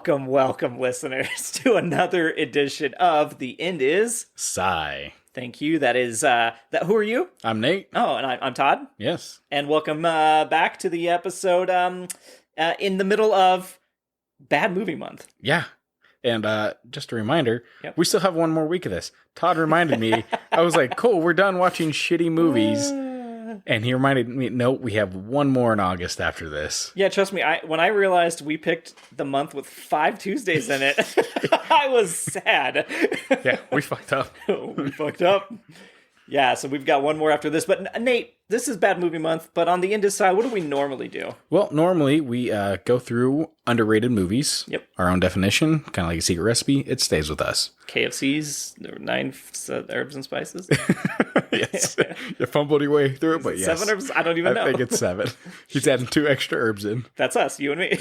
Welcome, listeners, to another edition of The End Is Sigh. Thank you. That is, who are you? I'm Nate. Oh, and I'm Todd. Yes. And welcome back to the episode in the middle of Bad Movie Month. Yeah. And just a reminder, Yep. we still have one more week of this. Todd reminded me, I was like, cool, we're done watching shitty movies. And he reminded me, no, we have one more in August after this. Yeah, trust me, when I realized we picked the month with 5 Tuesdays in it, I was sad. Yeah, we fucked up. We fucked up. Yeah, so we've got one more after this. But Nate, this is Bad Movie Month, but on the Indus side, what do we normally do? Well, normally we go through underrated movies. Yep. Our own definition, kind of like a secret recipe. It stays with us. KFC's 9 herbs and spices. Yes. You fumbled your way through it, but yes. 7 herbs? I don't even know. I think it's 7. He's adding 2 extra herbs in. That's us, you and me.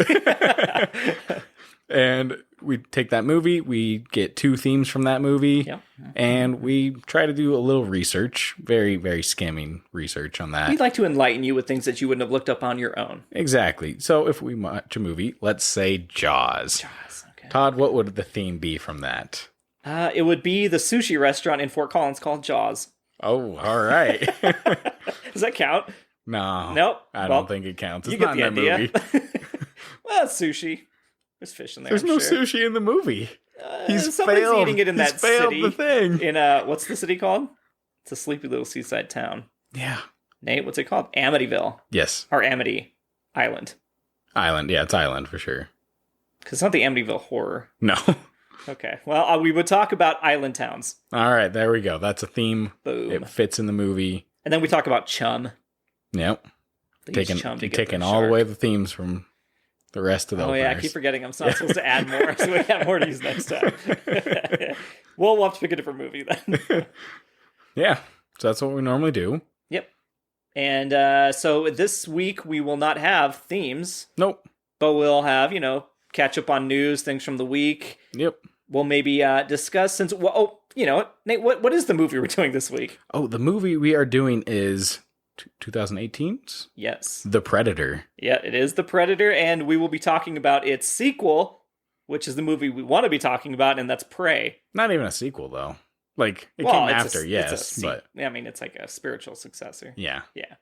And we take that movie, we get 2 themes from that movie, Yep. And we try to do a little research, very, very skimming research on that. We'd like to enlighten you with things that you wouldn't have looked up on your own. Exactly. So if we watch a movie, let's say Jaws. Jaws, okay. Todd, what would the theme be from that? It would be the sushi restaurant in Fort Collins called Jaws. Oh, all right. Does that count? No. Nope. I don't think it counts. It's You not get in the that idea. movie. Well, it's sushi. There's fish in there. There's I'm no sure. sushi in the movie. Somebody's failed. eating it in He's that failed city. the thing. In what's the city called? It's a sleepy little seaside town. Yeah. Nate, what's it called? Amityville. Yes. Or Amity Island. Island. Yeah, it's Island for sure. Because it's not the Amityville horror. No. Okay. Well, we would talk about island towns. All right, there we go. That's a theme. Boom. It fits in the movie. And then we talk about Chum. Yep. They use Chum to get Taking the all shark. away the themes from the rest of the openers. Yeah, I keep forgetting I'm not supposed to add more, so we got more to use next time. We'll have to pick a different movie then. Yeah, so that's what we normally do. Yep. And so this week we will not have themes. Nope. But we'll have, catch up on news, things from the week. Yep. We'll maybe discuss Nate, what is the movie we're doing this week? Oh, the movie we are doing is 2018's? Yes. The Predator. Yeah, it is The Predator, and we will be talking about its sequel, which is the movie we want to be talking about, and that's Prey. Not even a sequel, though. Like, it came after, but... I mean, it's like a spiritual successor. Yeah. Yeah.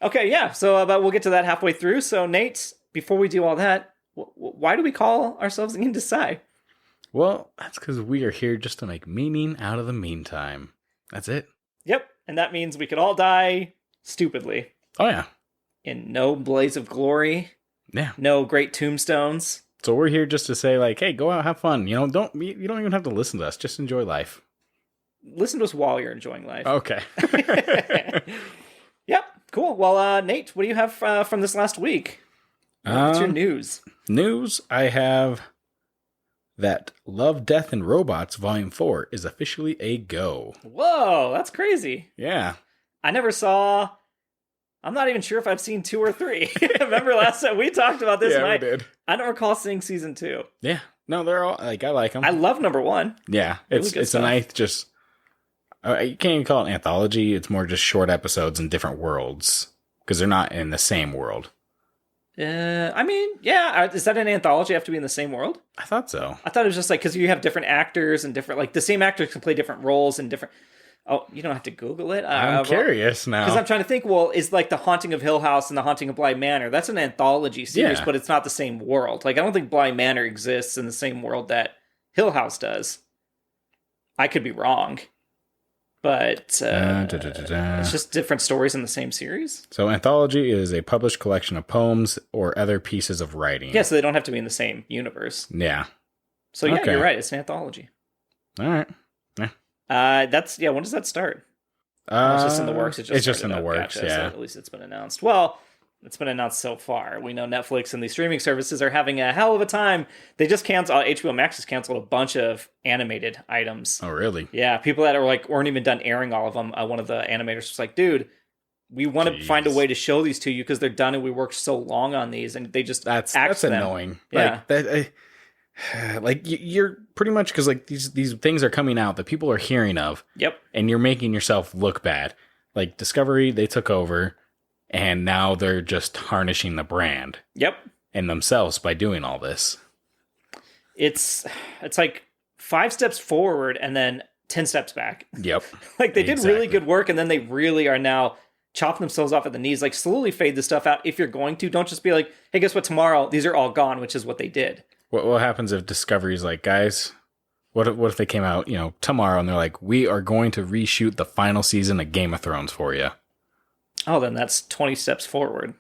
Okay, yeah, so we'll get to that halfway through. So, Nate, before we do all that, why do we call ourselves the Indecide? Well, that's because we are here just to make meaning out of the meantime. That's it. Yep, and that means we could all die stupidly. Oh, yeah. In no blaze of glory. Yeah. No great tombstones. So we're here just to say, like, hey, go out, have fun. You don't even have to listen to us. Just enjoy life. Listen to us while you're enjoying life. Okay. Yep, cool. Well, Nate, what do you have from this last week? What's your news? News, I have that Love, Death, and Robots Volume 4 is officially a go. Whoa, that's crazy. Yeah. I never saw... I'm not even sure if I've seen 2 or 3. Remember last time we talked about this? Yeah, we did. I don't recall seeing season 2. Yeah. No, they're all, like, I like them. I love number 1. Yeah. Really It's good a stuff. nice, just... you can't even call it an anthology. It's more just short episodes in different worlds. Because they're not in the same world. I mean, yeah. Is that an anthology? Have to be in the same world? I thought so. I thought it was just like, because you have different actors and different, like the same actors can play different roles and different... Oh, you don't have to Google it. I'm curious now. Because I'm trying to think, well, is like The Haunting of Hill House and The Haunting of Bly Manor, that's an anthology series, Yeah. but it's not the same world. Like, I don't think Bly Manor exists in the same world that Hill House does. I could be wrong. But it's just different stories in the same series. So anthology is a published collection of poems or other pieces of writing. Yeah, so they don't have to be in the same universe. Yeah. So yeah, Okay. you're right. It's an anthology. All right. When does that start? It's just in the works. It's just in the works, Gotcha. yeah. So at least it's been announced. Well, it's been announced so far. We know Netflix and these streaming services are having a hell of a time. They just canceled, HBO Max has canceled a bunch of animated items. Oh, really? Yeah, people that weren't even done airing all of them. One of the animators was like, dude, we want to find a way to show these to you because they're done and we worked so long on these, and they just That's them. annoying. Yeah. Like you're pretty much, because like these things are coming out that people are hearing of. Yep. And you're making yourself look bad. Like Discovery, they took over, and now they're just tarnishing the brand. Yep. And themselves by doing all this. it's like 5 steps forward and then 10 steps back. Yep. Like they did really good work, and then they really are now chopping themselves off at the knees. Like slowly fade this stuff out if you're going to. Don't just be like, hey, guess what? Tomorrow these are all gone, which is what they did. What happens if Discovery's like, guys, what if they came out, tomorrow and they're like, we are going to reshoot the final season of Game of Thrones for you? Oh, then that's 20 steps forward.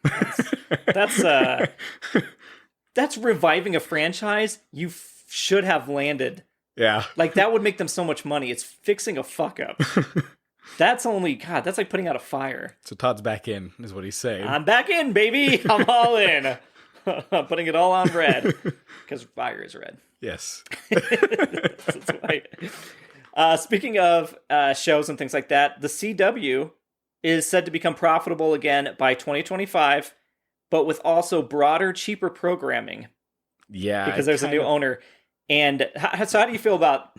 That's reviving a franchise you should have landed. Yeah. Like that would make them so much money. It's fixing a fuck up. That's like putting out a fire. So Todd's back in, is what he's saying. I'm back in, baby. I'm all in. I'm putting it all on red because fire is red. Yes. That's right. Speaking of shows and things like that, the CW is said to become profitable again by 2025, but with also broader, cheaper programming. Yeah. Because there's a new owner. And so how do you feel about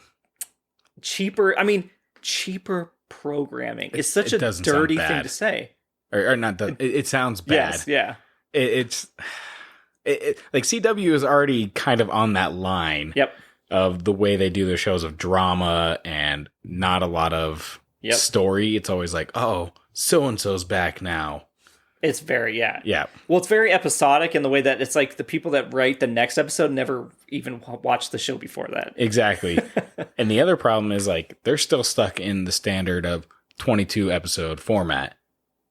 cheaper? I mean, cheaper programming is such a dirty thing to say. Or not, it sounds bad. Yes, yeah. It's like CW is already kind of on that line. Yep. Of the way they do their shows of drama and not a lot of story. It's always like, oh, so-and-so's back now. It's very, yeah. Yeah. Well, it's very episodic in the way that it's like the people that write the next episode never even watched the show before that. Exactly. And the other problem is like they're still stuck in the standard of 22 episode format.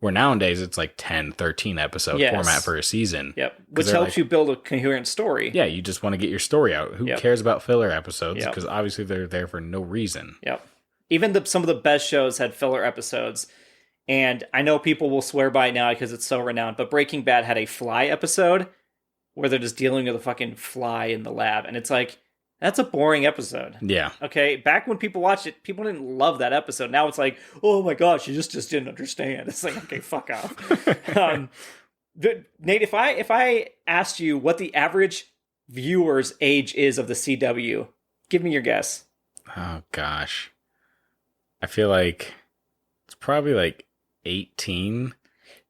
Where nowadays it's like 10, 13 episode format for a season. Yep. Which helps you build a coherent story. Yeah, you just want to get your story out. Who cares about filler episodes? Because obviously they're there for no reason. Yep. Even some of the best shows had filler episodes. And I know people will swear by it now because it's so renowned, but Breaking Bad had a fly episode where they're just dealing with a fucking fly in the lab. And it's like, that's a boring episode. Yeah. Okay. Back when people watched it, people didn't love that episode. Now it's like, oh my gosh, you just didn't understand. It's like, okay, fuck off. Nate, if I asked you what the average viewer's age is of the CW, give me your guess. Oh gosh. I feel like it's probably like 18.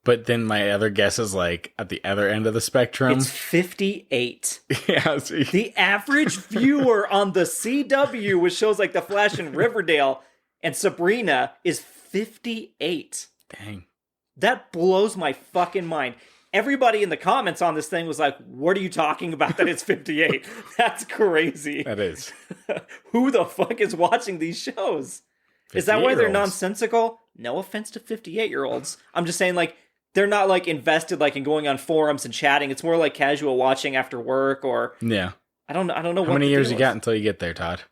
But then my other guess is like at the other end of the spectrum. It's 58. Yeah. See. The average viewer on the CW with shows like The Flash and Riverdale and Sabrina is 58. Dang. That blows my fucking mind. Everybody in the comments on this thing was like, what are you talking about that it's 58? That's crazy. That is. Who the fuck is watching these shows? Is that why they're nonsensical? No offense to 58-year-olds. I'm just saying, like, they're not, like, invested, like, in going on forums and chatting. It's more like casual watching after work or... Yeah. I don't know How what many years you got until you get there, Todd?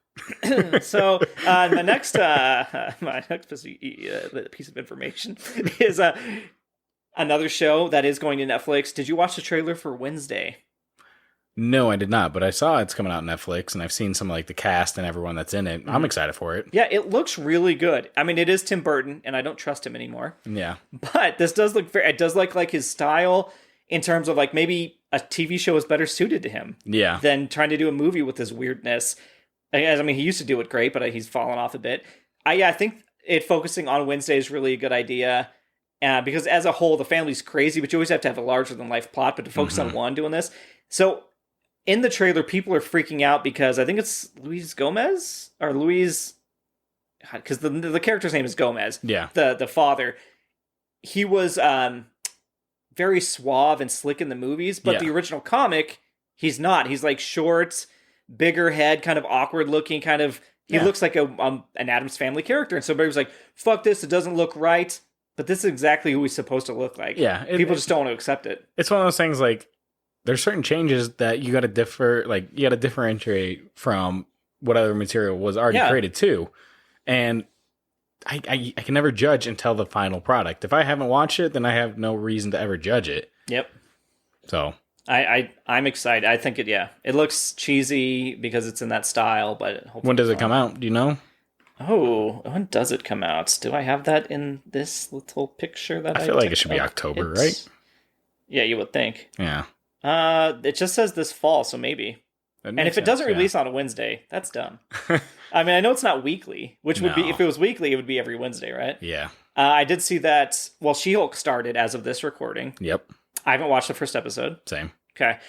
So, my next piece of information is another show that is going to Netflix. Did you watch the trailer for Wednesday? No, I did not, but I saw it's coming out on Netflix, and I've seen some like the cast and everyone that's in it. I'm excited for it. Yeah, it looks really good. I mean, it is Tim Burton, and I don't trust him anymore. Yeah, but this does look it does like his style in terms of like maybe a TV show is better suited to him. Yeah, than trying to do a movie with his weirdness. I mean, he used to do it great, but he's fallen off a bit. I think it focusing on Wednesday is really a good idea. Because as a whole, the family's crazy, but you always have to have a larger than life plot. But to focus on one doing this, so. In the trailer, people are freaking out because I think it's Luis Gomez or Luis, because the character's name is Gomez. Yeah, the father. He was very suave and slick in the movies, but the original comic, he's not. He's like short, bigger head, kind of awkward looking, kind of. He looks like an Addams Family character, and so everybody was like, "Fuck this! It doesn't look right." But this is exactly who he's supposed to look like. Yeah, people just don't want to accept it. It's one of those things like. There's certain changes that you got to differentiate from what other material was already created too. And I can never judge until the final product. If I haven't watched it, then I have no reason to ever judge it. Yep. So I'm excited. I think it looks cheesy because it's in that style, but when does it come out? Do you know? Oh, when does it come out? Do I have that in this little picture that I feel like it should be October, right? Yeah, you would think. Yeah. It just says this fall, so maybe. And if it doesn't release on a Wednesday, that's dumb. I mean, I know it's not weekly, which would be, if it was weekly, it would be every Wednesday, right? Yeah. I did see that, well, She-Hulk started as of this recording. Yep. I haven't watched the first episode. Same. Okay.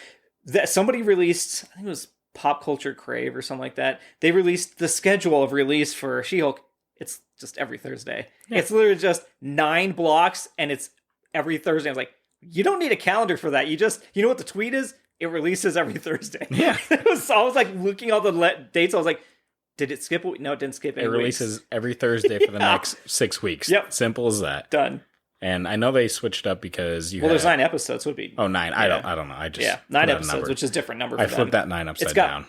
Somebody released, I think it was Pop Culture Crave or something like that. They released the schedule of release for She-Hulk. It's just every Thursday. Yeah. It's literally just 9 blocks, and it's every Thursday. I was like, you don't need a calendar for that. You know what the tweet is? It releases every Thursday. Yeah. I was like looking all the dates. I was like, did it skip? No, it didn't skip any It releases every Thursday for the next 6 weeks. Yep. Simple as that. Done. And I know they switched up because there's 9 episodes. Would be 9. Yeah. I don't know. I just 9 episodes, which is a different number. For I flipped that 9 upside down.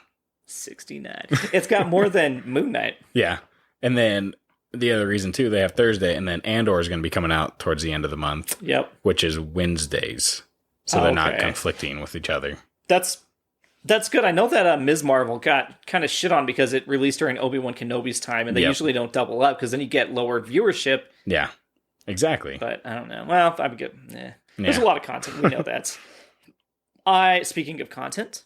69. It's got more than Moon Knight. Yeah, and then the other reason too, they have Thursday, and then Andor is going to be coming out towards the end of the month. Yep, which is Wednesdays, so they're not conflicting with each other. That's good. I know that Ms. Marvel got kind of shit on because it released during Obi-Wan Kenobi's time, and they usually don't double up because then you get lower viewership. Yeah, exactly. But I don't know. Well, I'm good. There's a lot of content. We know that. Speaking of content,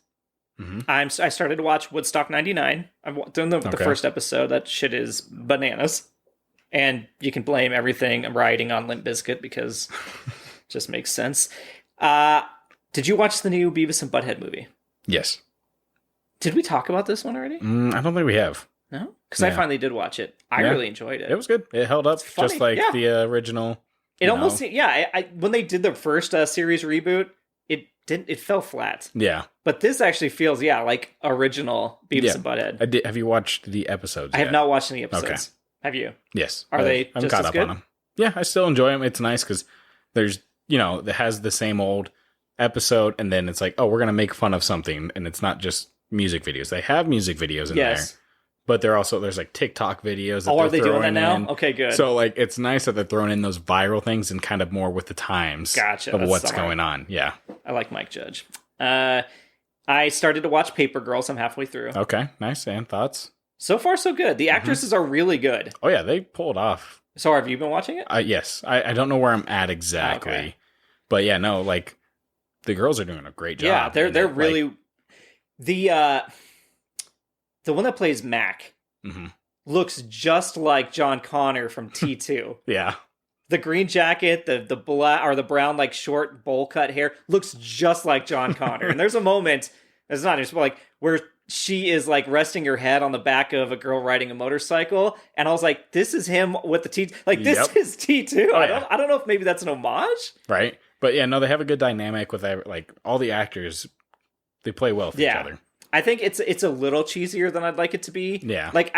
I started to watch Woodstock 99. I've done the first episode. That shit is bananas. And you can blame everything I'm riding on Limp Bizkit because it just makes sense. Did you watch the new Beavis and Butthead movie? Yes. Did we talk about this one already? I don't think we have. No? Because I finally did watch it. I really enjoyed it. It was good. It held up just like the original. It almost, I when they did the first series reboot, it fell flat. Yeah. But this actually feels, like original Beavis and Butthead. Have you watched the episodes I have not watched any episodes. Okay. Have you? Yes. Are they I'm just caught as up good? on them. Yeah, I still enjoy them. It's nice because there's, it has the same old episode, and then it's like, oh, we're going to make fun of something, and it's not just music videos. They have music videos in there. But there's like TikTok videos that are they doing that now? In. Okay, good. So like it's nice that they're throwing in those viral things and kind of more with the times of what's going on. Yeah. I like Mike Judge. I started to watch Paper Girls. I'm halfway through. Okay, nice. And thoughts? So far, so good. The actresses are really good. Oh, yeah, they pulled off. So have you been watching it? Yes. I don't know where I'm at exactly. Okay. But yeah, no, like the girls are doing a great job. Yeah, they're really... The one that plays Mac looks just like John Connor from T2. Yeah. The green jacket, the black or the brown like short bowl cut hair looks just like John Connor. And there's a moment, it's not just like where she is like resting her head on the back of a girl riding a motorcycle, and I was like, this is him with the T. Like this is T2. Oh, I don't know if maybe that's an homage, right? But yeah, no, they have a good dynamic with like all the actors. They play well with each other. I think it's a little cheesier than I'd like it to be. Yeah. Like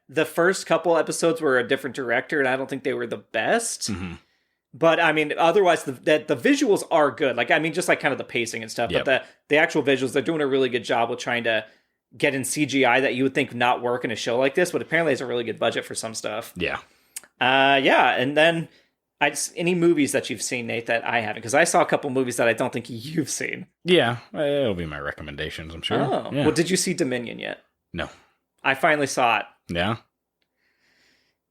the first couple episodes were a different director, and I don't think they were the best. But I mean, otherwise, the visuals are good. Like, I mean, just like kind of the pacing and stuff. Yep. But the actual visuals, they're doing a really good job with trying to get in CGI that you would think not work in a show like this. But apparently, it's a really good budget for some stuff. Yeah. And then any movies that you've seen, Nate, that I haven't, because I saw a couple movies that I don't think you've seen. Yeah, it'll be my recommendations, I'm sure. Oh, yeah. Well, did you see Dominion yet? No. I finally saw it. Yeah?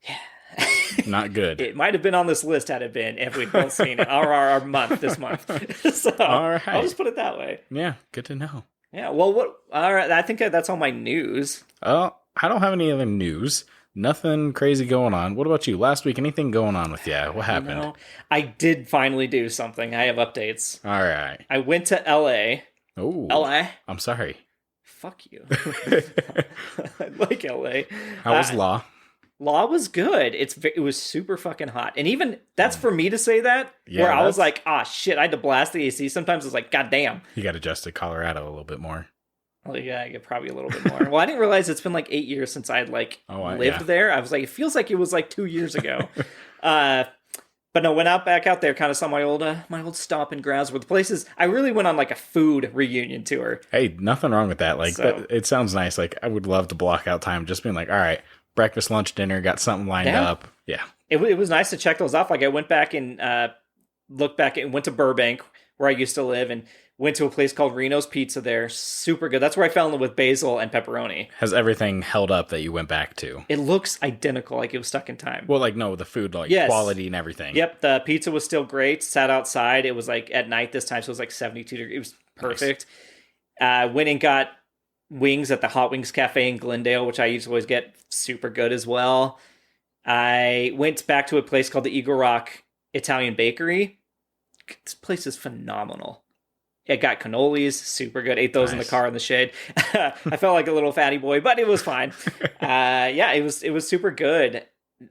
Yeah. Not good. It might have been on this list had it been if we'd both seen it. our month, this month. So, all right. I'll just put it that way. Yeah, good to know. Yeah, well, all right, I think that's all my news. I don't have any other news. Nothing crazy going on. What about you? Last week, anything going on with you? What happened? I did finally do something. I have updates. All right. I went to LA. Oh. LA? I'm sorry. Fuck you. I like LA. How was Law? Law was good. It was super fucking hot. And even, that's for me to say that, where I was like, shit, I had to blast the AC. Sometimes I was like, God damn. You got to adjust to Colorado a little bit more. Well, yeah, I get probably a little bit more. Well, I didn't realize it's been like 8 years since I'd lived there. I was like, it feels like it was like 2 years ago. But no, went back out there, kind of saw my old stomping grounds with places. I really went on like a food reunion tour. Hey, nothing wrong with that. Like, it sounds nice. Like, I would love to block out time just being like, all right, breakfast, lunch, dinner, got something lined up. Yeah. It was nice to check those off. Like, I went back and looked back and went to Burbank, where I used to live, and went to a place called Reno's Pizza there. Super good. That's where I fell in love with basil and pepperoni. Has everything held up that you went back to? It looks identical, like it was stuck in time. Well, like, no, the food, like, quality and everything. Yep, the pizza was still great. Sat outside. It was, like, at night this time, so it was, like, 72 degrees. It was perfect. Nice. Went and got wings at the Hot Wings Cafe in Glendale, which I used to always get super good as well. I went back to a place called the Eagle Rock Italian Bakery. This place is phenomenal. It got cannolis, super good. Ate those in the car in the shade. I felt like a little fatty boy, but it was fine. It was super good.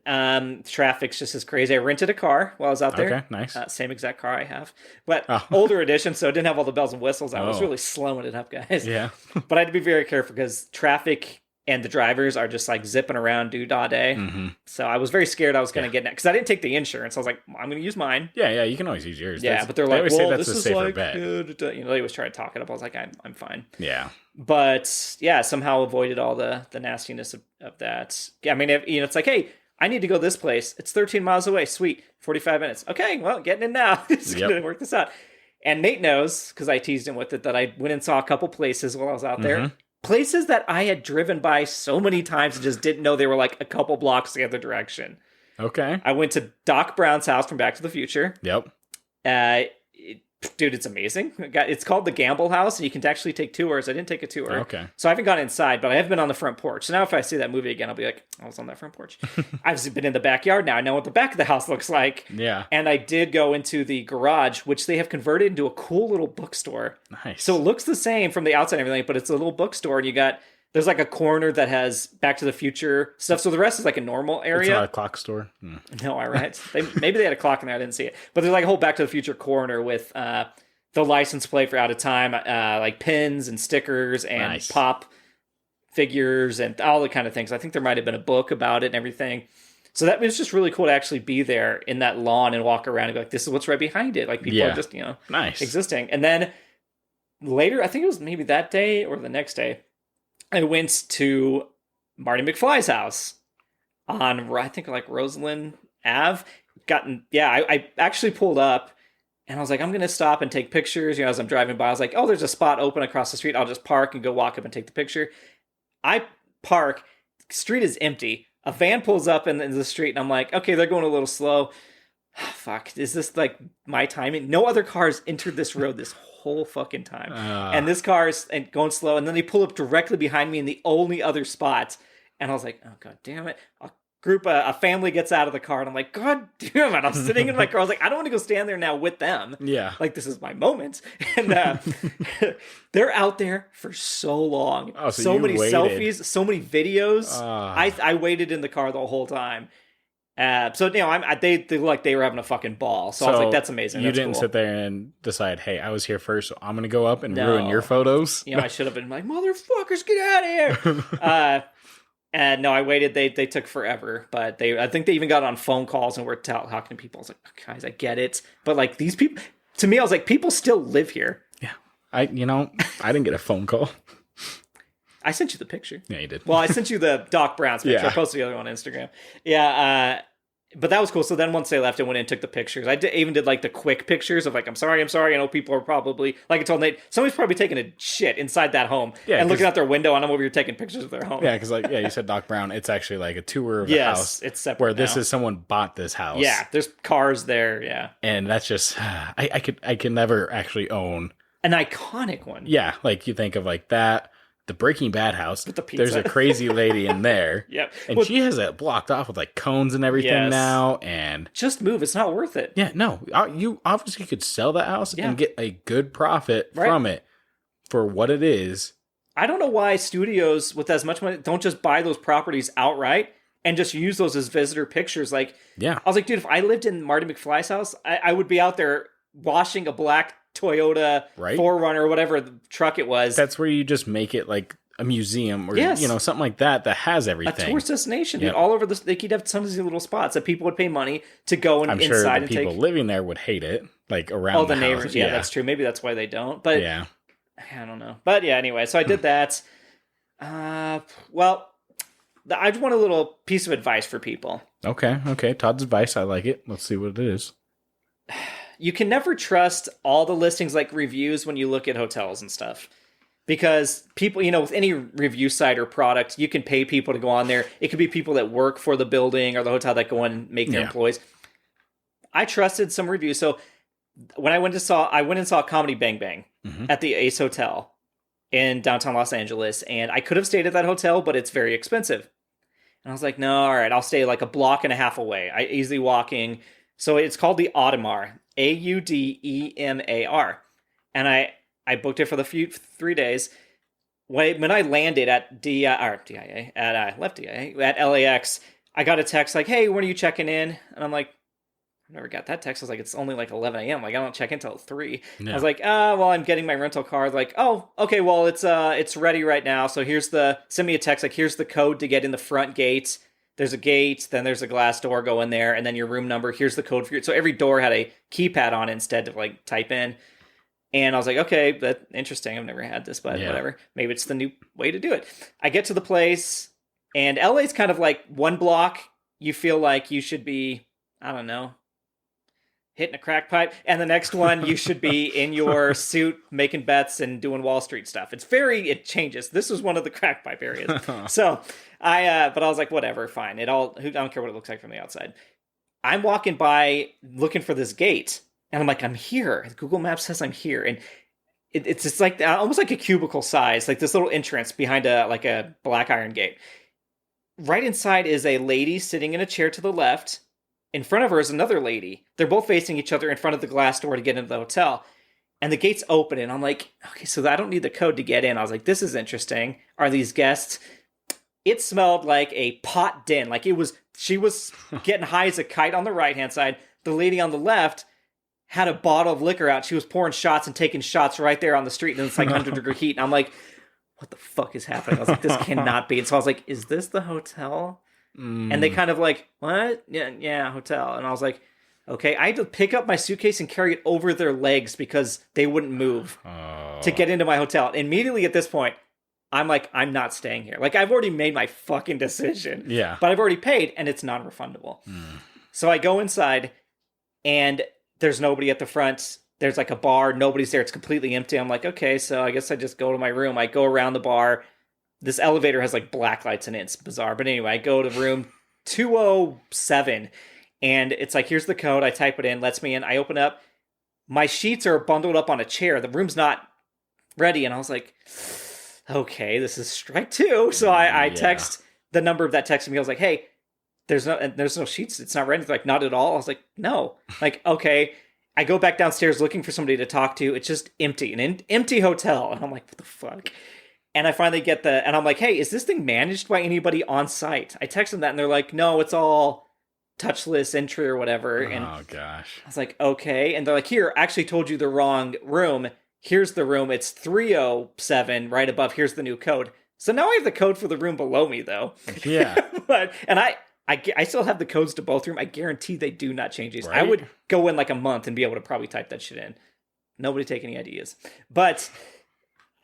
Traffic's just as crazy. I rented a car while I was out there. Okay, nice. Same exact car I have, but older edition, so it didn't have all the bells and whistles. I was really slowing it up, guys. Yeah. But I had to be very careful because traffic and the drivers are just like zipping around all day. Mm-hmm. So I was very scared I was going to get in it because I didn't take the insurance. I was like, I'm going to use mine. Yeah, you can always use yours. Yeah, but they're like, well, this is like, bet. They always try to talk it up. I was like, I'm fine. Yeah. But yeah, somehow avoided all the nastiness of that. Yeah, I mean, it's like, hey, I need to go this place. It's 13 miles away. Sweet. 45 minutes. Okay, well, getting in now. Just going to work this out. And Nate knows, because I teased him with it, that I went and saw a couple places while I was out there. Places that I had driven by so many times and just didn't know they were like a couple blocks the other direction. Okay. I went to Doc Brown's house from Back to the Future. Yep. Dude, it's amazing. It's called the Gamble House, and you can actually take tours. I didn't take a tour. Okay. So I haven't gone inside, but I have been on the front porch. So now if I see that movie again, I'll be like, I was on that front porch. I've been in the backyard now. I know what the back of the house looks like. Yeah. And I did go into the garage, which they have converted into a cool little bookstore. Nice. So it looks the same from the outside and everything, but it's a little bookstore, and there's like a corner that has Back to the Future stuff. So the rest is like a normal area. It's not a clock store. No, all right. Maybe they had a clock in there. I didn't see it. But there's like a whole Back to the Future corner with the license plate for Out of Time, like pins and stickers and pop figures and all the kind of things. I think there might have been a book about it and everything. So that was just really cool to actually be there in that lawn and walk around and be like, this is what's right behind it. Like people are just, nice existing. And then later, I think it was maybe that day or the next day, I went to Marty McFly's house on, I think, like Roseland Ave. I actually pulled up and I was like, I'm going to stop and take pictures. As I'm driving by, I was like, oh, there's a spot open across the street. I'll just park and go walk up and take the picture. I park, street is empty. A van pulls up in the street and I'm like, okay, they're going a little slow. Fuck, is this like my timing? No other cars entered this road this whole fucking time. And this car is going slow. And then they pull up directly behind me in the only other spot. And I was like, oh, God damn it. A family gets out of the car and I'm like, God damn it. I'm sitting in my car. I was like, I don't want to go stand there now with them. Yeah. Like, this is my moment. And they're out there for so long. Oh, so many selfies, so many videos. I waited in the car the whole time. So they looked like they were having a fucking ball. So I was like, that's amazing. You didn't sit there and decide, hey, I was here first, so I'm going to go up and ruin your photos. I should have been like, motherfuckers, get out of here. And no, I waited. They took forever, but I think they even got on phone calls and were talking to people. I was like, oh, guys, I get it, but like these people, to me, I was like, people still live here. Yeah, I didn't get a phone call. I sent you the picture. Yeah, you did. Well, I sent you the Doc Brown's picture. Yeah. I posted the other one on Instagram. Yeah, but that was cool. So then once they left, I went in and took the pictures. I even did like the quick pictures of like, I'm sorry. I know people are probably, like I told Nate, somebody's probably taking a shit inside that home and looking out their window and I'm over here taking pictures of their home. Yeah, because you said Doc Brown. It's actually like a tour of the house. It's separate where this is someone bought this house. Yeah, there's cars there. Yeah, and that's just I could never actually own an iconic one. Yeah, like you think of like that. The Breaking Bad house, there's a crazy lady in there. Yep. And she has it blocked off with like cones and everything now. And just move. It's not worth it. Yeah, no. You obviously could sell the house and get a good profit from it for what it is. I don't know why studios with as much money don't just buy those properties outright and just use those as visitor pictures. Like, I was like, dude, if I lived in Marty McFly's house, I would be out there washing a black Toyota 4Runner or whatever the truck it was. That's where you just make it like a museum or something like that has everything. A tourist destination, dude. All over they could have some of these little spots that people would pay money to go and inside sure and people living there would hate it, like around the neighbors. Yeah, that's true. Maybe that's why they don't. But I don't know. But yeah, anyway, so I did that. Well, I just want a little piece of advice for people. Okay. Todd's advice. I like it. Let's see what it is. You can never trust all the listings like reviews when you look at hotels and stuff. Because people, with any review site or product, you can pay people to go on there. It could be people that work for the building or the hotel that go in and make their employees. I trusted some reviews. So when I went and saw Comedy Bang Bang at the Ace Hotel in downtown Los Angeles. And I could have stayed at that hotel, but it's very expensive. And I was like, no, all right, I'll stay like a block and a half away. Easily walking. So it's called the Audemars. Audemar. And I booked it for the 3 days. When I landed at left DIA, at LAX, I got a text like, hey, when are you checking in? And I'm like, I never got that text. I was like, it's only like 11 a.m. Like, I don't check in until 3. Yeah. I was like, well, I'm getting my rental car. Like, oh, okay, well, it's ready right now. So send me a text. Like, here's the code to get in the front gate. There's a gate, then there's a glass door, go in there, and then your room number. Here's the code for you. So every door had a keypad on it instead of like type in. And I was like, okay, that's interesting. I've never had this, but whatever. Maybe it's the new way to do it. I get to the place, and LA's kind of like one block. You feel like you should be, I don't know, hitting a crack pipe. And the next one, you should be in your suit, making bets and doing Wall Street stuff. It changes. This was one of the crack pipe areas. So but I was like, whatever, fine. I don't care what it looks like from the outside. I'm walking by looking for this gate. And I'm like, I'm here. Google Maps says I'm here. And it's just like almost like a cubicle size, like this little entrance behind a black iron gate. Right inside is a lady sitting in a chair to the left. In front of her is another lady. They're both facing each other in front of the glass door to get into the hotel. And the gate's open. And I'm like, okay, so I don't need the code to get in. I was like, this is interesting. Are these guests? It smelled like a pot den. Like she was getting high as a kite on the right-hand side. The lady on the left had a bottle of liquor out. She was pouring shots and taking shots right there on the street. And it's like 100-degree heat. And I'm like, what the fuck is happening? I was like, this cannot be. And so I was like, is this the hotel? And they kind of like, what? Yeah, hotel. And I was like, okay. I had to pick up my suitcase and carry it over their legs because they wouldn't move to get into my hotel. Immediately at this point, I'm like, I'm not staying here. Like, I've already made my fucking decision. Yeah. But I've already paid, and it's non-refundable. So I go inside, and there's nobody at the front. There's like a bar. Nobody's there. It's completely empty. I'm like, okay, so I guess I just go to my room. I go around the bar. This elevator has like black lights in it. It's bizarre. But anyway, I go to room 207, and it's like, here's the code. I type it in, lets me in. I open up. My sheets are bundled up on a chair. The room's not ready. And I was like, okay, this is strike 2. So I text the number of that texted me. I was like, hey, there's no sheets. It's not ready. They're like, not at all. I was like, no. Like, okay. I go back downstairs looking for somebody to talk to. It's just empty. An empty hotel. And I'm like, what the fuck? And I finally get and I'm like, hey, is this thing managed by anybody on site? I text them that, and they're like, no, it's all touchless entry or whatever. And oh, gosh. I was like, okay. And they're like, here, I actually told you the wrong room. Here's the room. It's 307 right above. Here's the new code. So now I have the code for the room below me, though. Yeah. And I still have the codes to both rooms. I guarantee they do not change these. Right? I would go in like a month and be able to probably type that shit in. Nobody take any ideas. But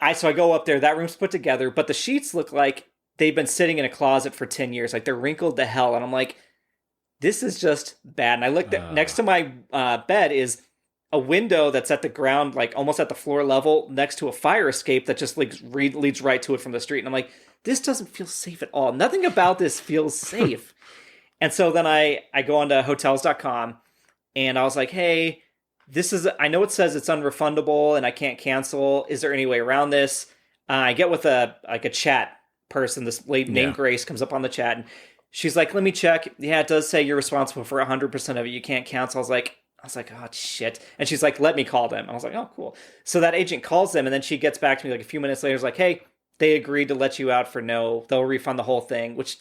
I go up there. That room's put together, but the sheets look like they've been sitting in a closet for 10 years. Like, they're wrinkled to hell. And I'm like, this is just bad. And I looked at next to my bed is a window that's at the ground, like almost at the floor level, next to a fire escape that just like leads right to it from the street. And I'm like, this doesn't feel safe at all. Nothing about this feels safe. And so then I go onto hotels.com, and I was like, hey, I know it says it's unrefundable and I can't cancel. Is there any way around this? I get with a chat person. This lady named Grace comes up on the chat, and she's like, let me check. Yeah, it does say you're responsible for 100% of it. You can't cancel. I was like, oh, shit. And she's like, let me call them. I was like, oh, cool. So that agent calls them, and then she gets back to me like a few minutes later. Is like, hey, they agreed to let you out for they'll refund the whole thing, which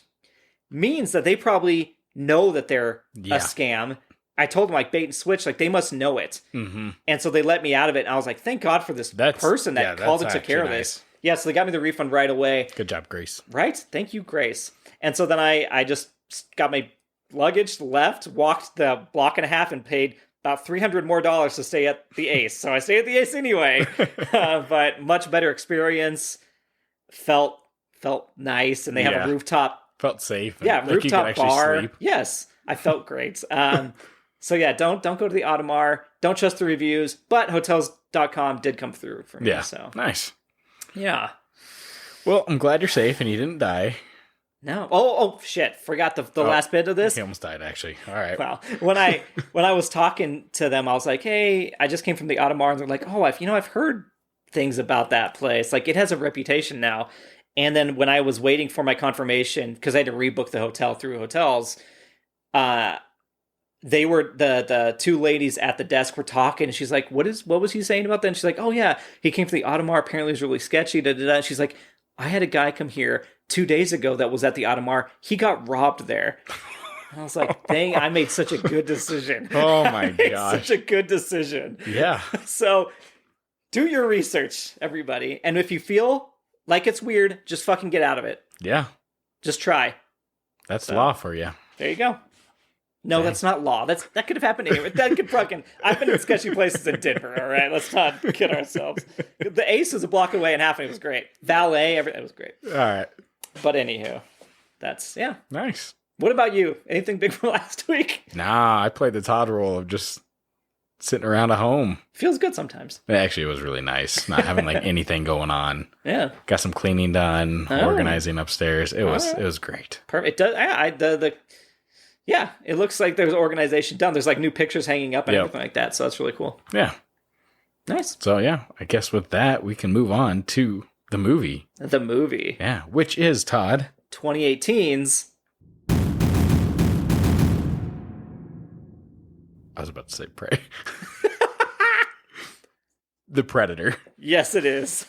means that they probably know that they're a scam. I told them, like, bait and switch, like, they must know it. Mm-hmm. And so they let me out of it. And I was like, thank God for this person that called and took care of this. Yeah, so they got me the refund right away. Good job, Grace. Right? Thank you, Grace. And so then I just got my luggage, left, walked the block and a half, and paid about $300 more to stay at the Ace. So I stayed at the Ace anyway. But much better experience. Felt nice, and they have a rooftop. Felt safe. Yeah, like rooftop bar. Sleep. Yes, I felt great. So yeah, don't go to the Audemars. Don't trust the reviews. But hotels.com did come through for me. Yeah, so nice. Yeah. Well, I'm glad you're safe and you didn't die. No. Oh shit! Forgot the last bit of this. He almost died, actually. All right. Well, when I was talking to them, I was like, "Hey, I just came from the Audemars," and they're like, "Oh, I've heard things about that place. Like, it has a reputation now." And then when I was waiting for my confirmation, because I had to rebook the hotel through hotels, they were the two ladies at the desk were talking, and she's like, what was he saying about that? And she's like, oh yeah, he came for the Audemars, apparently it was really sketchy, da, da, da. And she's like, I had a guy come here 2 days ago that was at the Audemars, he got robbed there. And I was like, dang, I made such a good decision. Oh my gosh. Such a good decision. Yeah. So do your research, everybody. And if you feel like it's weird, just fucking get out of it. Yeah. Just try. That's law for you. There you go. No, that's not law. That could have happened anywhere. That could fucking... I've been in sketchy places in Denver, all right? Let's not kid ourselves. The Ace was a block away and half of it was great. Valet, everything was great. All right. But anywho, that's... Yeah. Nice. What about you? Anything big from last week? Nah, I played the Todd role of just sitting around at home. Feels good sometimes. It was really nice. Not having like anything going on. Yeah. Got some cleaning done, organizing upstairs. It was great. Perfect. It does... Yeah, it looks like there's organization done. There's like new pictures hanging up and everything like that. So that's really cool. Yeah. Nice. So yeah, I guess with that, we can move on to the movie. The movie. Yeah, which is, Todd? 2018's. I was about to say Prey. The Predator. Yes, it is.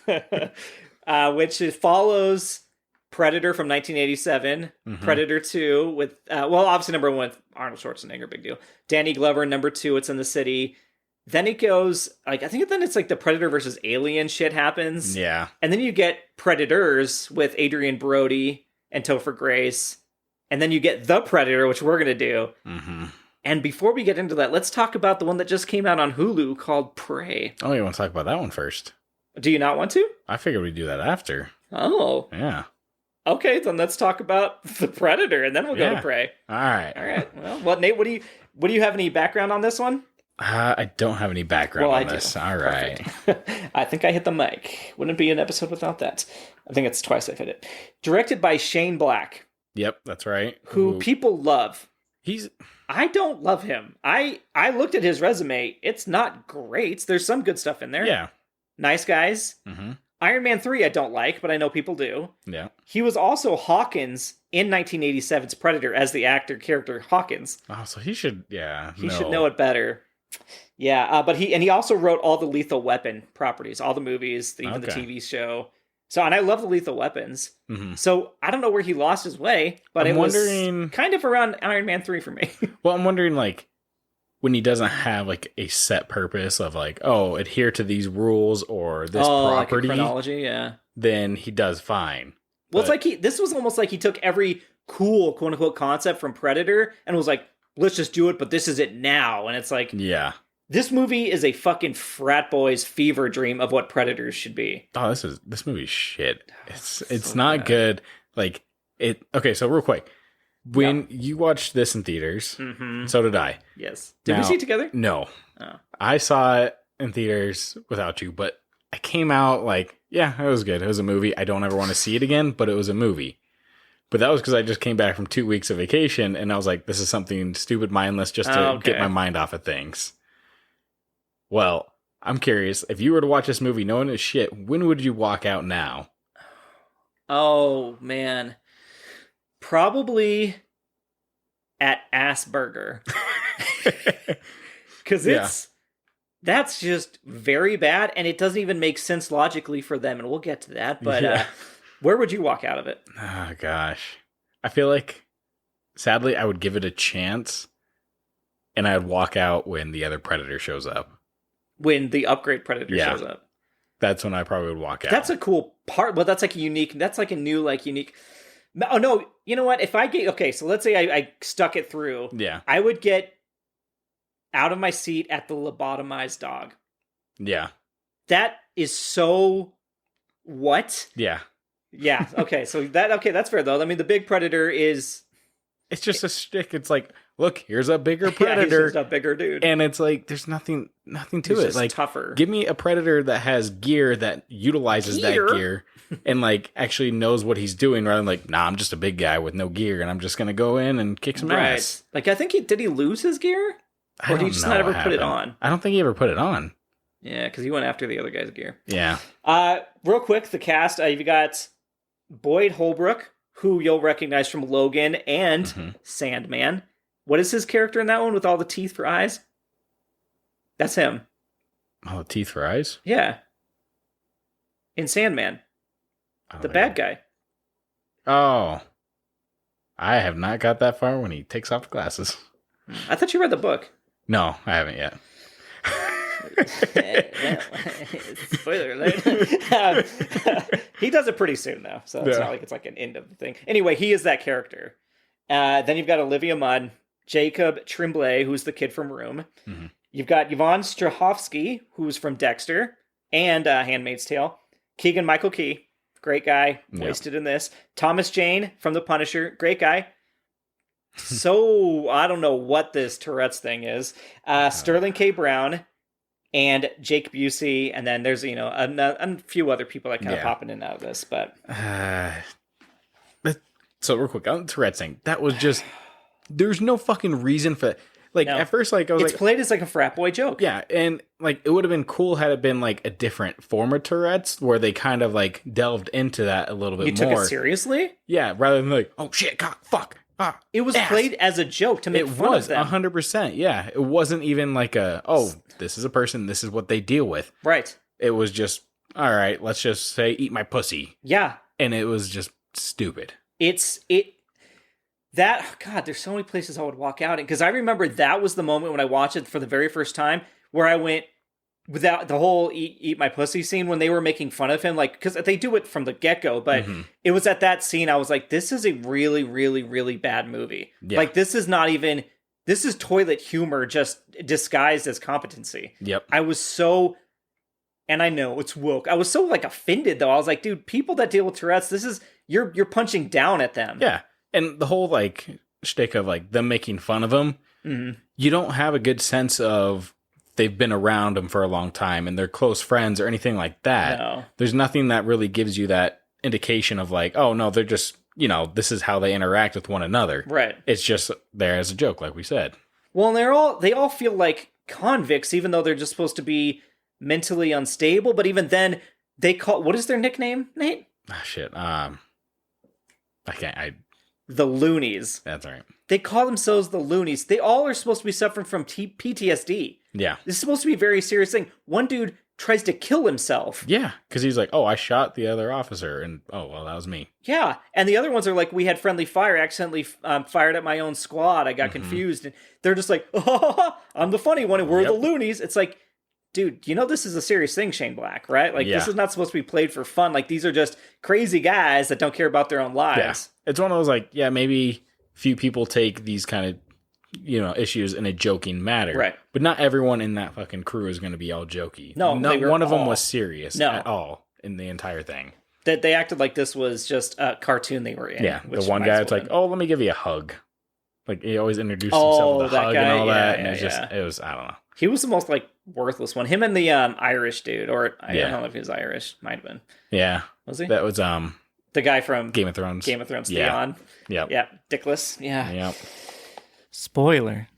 Which follows Predator from 1987, Predator 2 with, obviously number 1 with Arnold Schwarzenegger, big deal. Danny Glover, number 2, It's in the City. Then it goes, like, I think then it's like the Predator versus Alien shit happens. Yeah. And then you get Predators with Adrian Brody and Topher Grace. And then you get The Predator, which we're going to do. Mm-hmm. And before we get into that, let's talk about the one that just came out on Hulu called Prey. Oh, you want to talk about that one first? Do you not want to? I figured we'd do that after. Oh. Yeah. Okay, then let's talk about The Predator, and then we'll go to Prey. All right. Well, Nate, what do you have any background on this one? I don't have any background on this. All right. I think I hit the mic. Wouldn't be an episode without that. I think it's twice I've hit it. Directed by Shane Black. Yep, that's right. Who people love. I don't love him. I looked at his resume. It's not great. There's some good stuff in there. Yeah. Nice Guys. Mm-hmm. Iron Man 3 I don't like, but I know people do. Yeah. He was also Hawkins in 1987's Predator as the character Hawkins. Oh, so he should, He should know it better. Yeah, but he also wrote all the Lethal Weapon properties, all the movies, even the TV show. So, and I love the Lethal Weapons. Mm-hmm. So, I don't know where he lost his way, but it was kind of around Iron Man 3 for me. Well, I'm wondering, like, when he doesn't have like a set purpose of like, oh, adhere to these rules or this property, like a chronology, then he does fine. Well, it's like this was almost like he took every cool quote unquote concept from Predator and was like, let's just do it, but this is it now. And it's like, this movie is a fucking frat boy's fever dream of what Predators should be. Oh, this movie's shit. It's not good. Like it. Okay, so real quick. When you watched this in theaters, so did I. Yes. Did we see it together? No. Oh. I saw it in theaters without you, but I came out like, yeah, it was good. It was a movie. I don't ever want to see it again, but it was a movie. But that was because I just came back from 2 weeks of vacation, and I was like, this is something stupid, mindless, just to get my mind off of things. Well, I'm curious, if you were to watch this movie knowing it's shit, when would you walk out now? Oh, man. Probably at Asperger. Because that's just very bad, and it doesn't even make sense logically for them, and we'll get to that. But where would you walk out of it? Oh, gosh. I feel like, sadly, I would give it a chance, and I'd walk out when the other Predator shows up. When the upgrade Predator shows up. That's when I probably would walk out. That's a cool part, but that's like a new, unique... Oh, no, you know what? If I get... Okay, so let's say I stuck it through. Yeah. I would get out of my seat at the lobotomized dog. Yeah. That is so... What? Yeah. Yeah, okay, so that's fair, though. I mean, the big Predator is... It's just a stick. It's like, look, here's a bigger Predator. Yeah, he's just a bigger dude. And it's like, there's nothing to it. Just like, tougher. Give me a Predator that has gear that utilizes that gear and like actually knows what he's doing rather than like, nah, I'm just a big guy with no gear and I'm just going to go in and kick some ass. Like, I think did he lose his gear? Or did he just not ever put it on? I don't think he ever put it on. Yeah, because he went after the other guy's gear. Yeah. Real quick, the cast, you've got Boyd Holbrook, who you'll recognize from Logan and Sandman. What is his character in that one with all the teeth for eyes? That's him. All the teeth for eyes? Yeah. In Sandman. The bad guy. Oh. I have not got that far when he takes off the glasses. I thought you read the book. No, I haven't yet. Spoiler alert. He does it pretty soon, though, so it's not like it's like an end of the thing. Anyway, he is that character. Then you've got Olivia Munn, Jacob Tremblay, who's the kid from Room. Mm-hmm. You've got Yvonne Strahovski, who's from Dexter and Handmaid's Tale. Keegan-Michael Key, great guy, wasted in this. Thomas Jane from The Punisher, great guy. So, I don't know what this Tourette's thing is. Sterling K. Brown and Jake Busey, and then there's, a few other people that kind of pop in and out of this, but... So, real quick, on the Tourette's thing, that was just... There's no fucking reason for... At first, I was it's played as like a frat boy joke. Yeah, and, it would have been cool had it been, a different form of Tourette's, where they kind of, delved into that a little bit more. You took it seriously? Yeah, rather than oh, shit, God, fuck. It was played as a joke to make fun of them. 100%, yeah. It wasn't even this is a person, this is what they deal with. Right. It was just, all right, let's just say, eat my pussy. Yeah. And it was just stupid. God, there's so many places I would walk out in. Because I remember that was the moment when I watched it for the very first time where I went, without the whole eat my pussy scene, when they were making fun of him, because they do it from the get-go, but it was at that scene I was like, this is a really, really, really bad movie. Yeah. This is toilet humor just disguised as competency. Yep. I was so, and I know it's woke, I was so offended though. I was like, dude, people that deal with Tourette's, you're punching down at them. Yeah. And the whole shtick of them making fun of him, you don't have a good sense of they've been around him for a long time and they're close friends or anything like that. No. There's nothing that really gives you that indication of oh no, they're just, this is how they interact with one another. Right. It's just there as a joke, like we said. Well, and they all feel like convicts, even though they're just supposed to be mentally unstable. But even then, what is their nickname, Nate? Ah, shit. The Loonies. That's all right. They call themselves the Loonies. They all are supposed to be suffering from PTSD. Yeah. This is supposed to be a very serious thing. One dude tries to kill himself. Yeah, because he's oh, I shot the other officer, and oh, well, that was me. Yeah, and the other ones are we had friendly fire, accidentally fired at my own squad, I got confused, and they're just oh, I'm the funny one, and we're the Loonies. It's dude, this is a serious thing, Shane Black, right? This is not supposed to be played for fun. These are just crazy guys that don't care about their own lives. Yeah. It's one of those, maybe few people take these kind of, issues in a joking manner. Right. But not everyone in that fucking crew is going to be all jokey. No, not one of them was serious at all in the entire thing. That they acted like this was just a cartoon they were in. Yeah, the one guy, it's oh, let me give you a hug. He always introduced himself with a hug and all that. And it was, I don't know. He was the most worthless one. Him and the Irish dude, or I don't know if he was Irish. Might have been. Yeah. Was he? That was the guy from Game of Thrones. Theon. Yeah. Yeah. Dickless. Yeah. Yep. Spoiler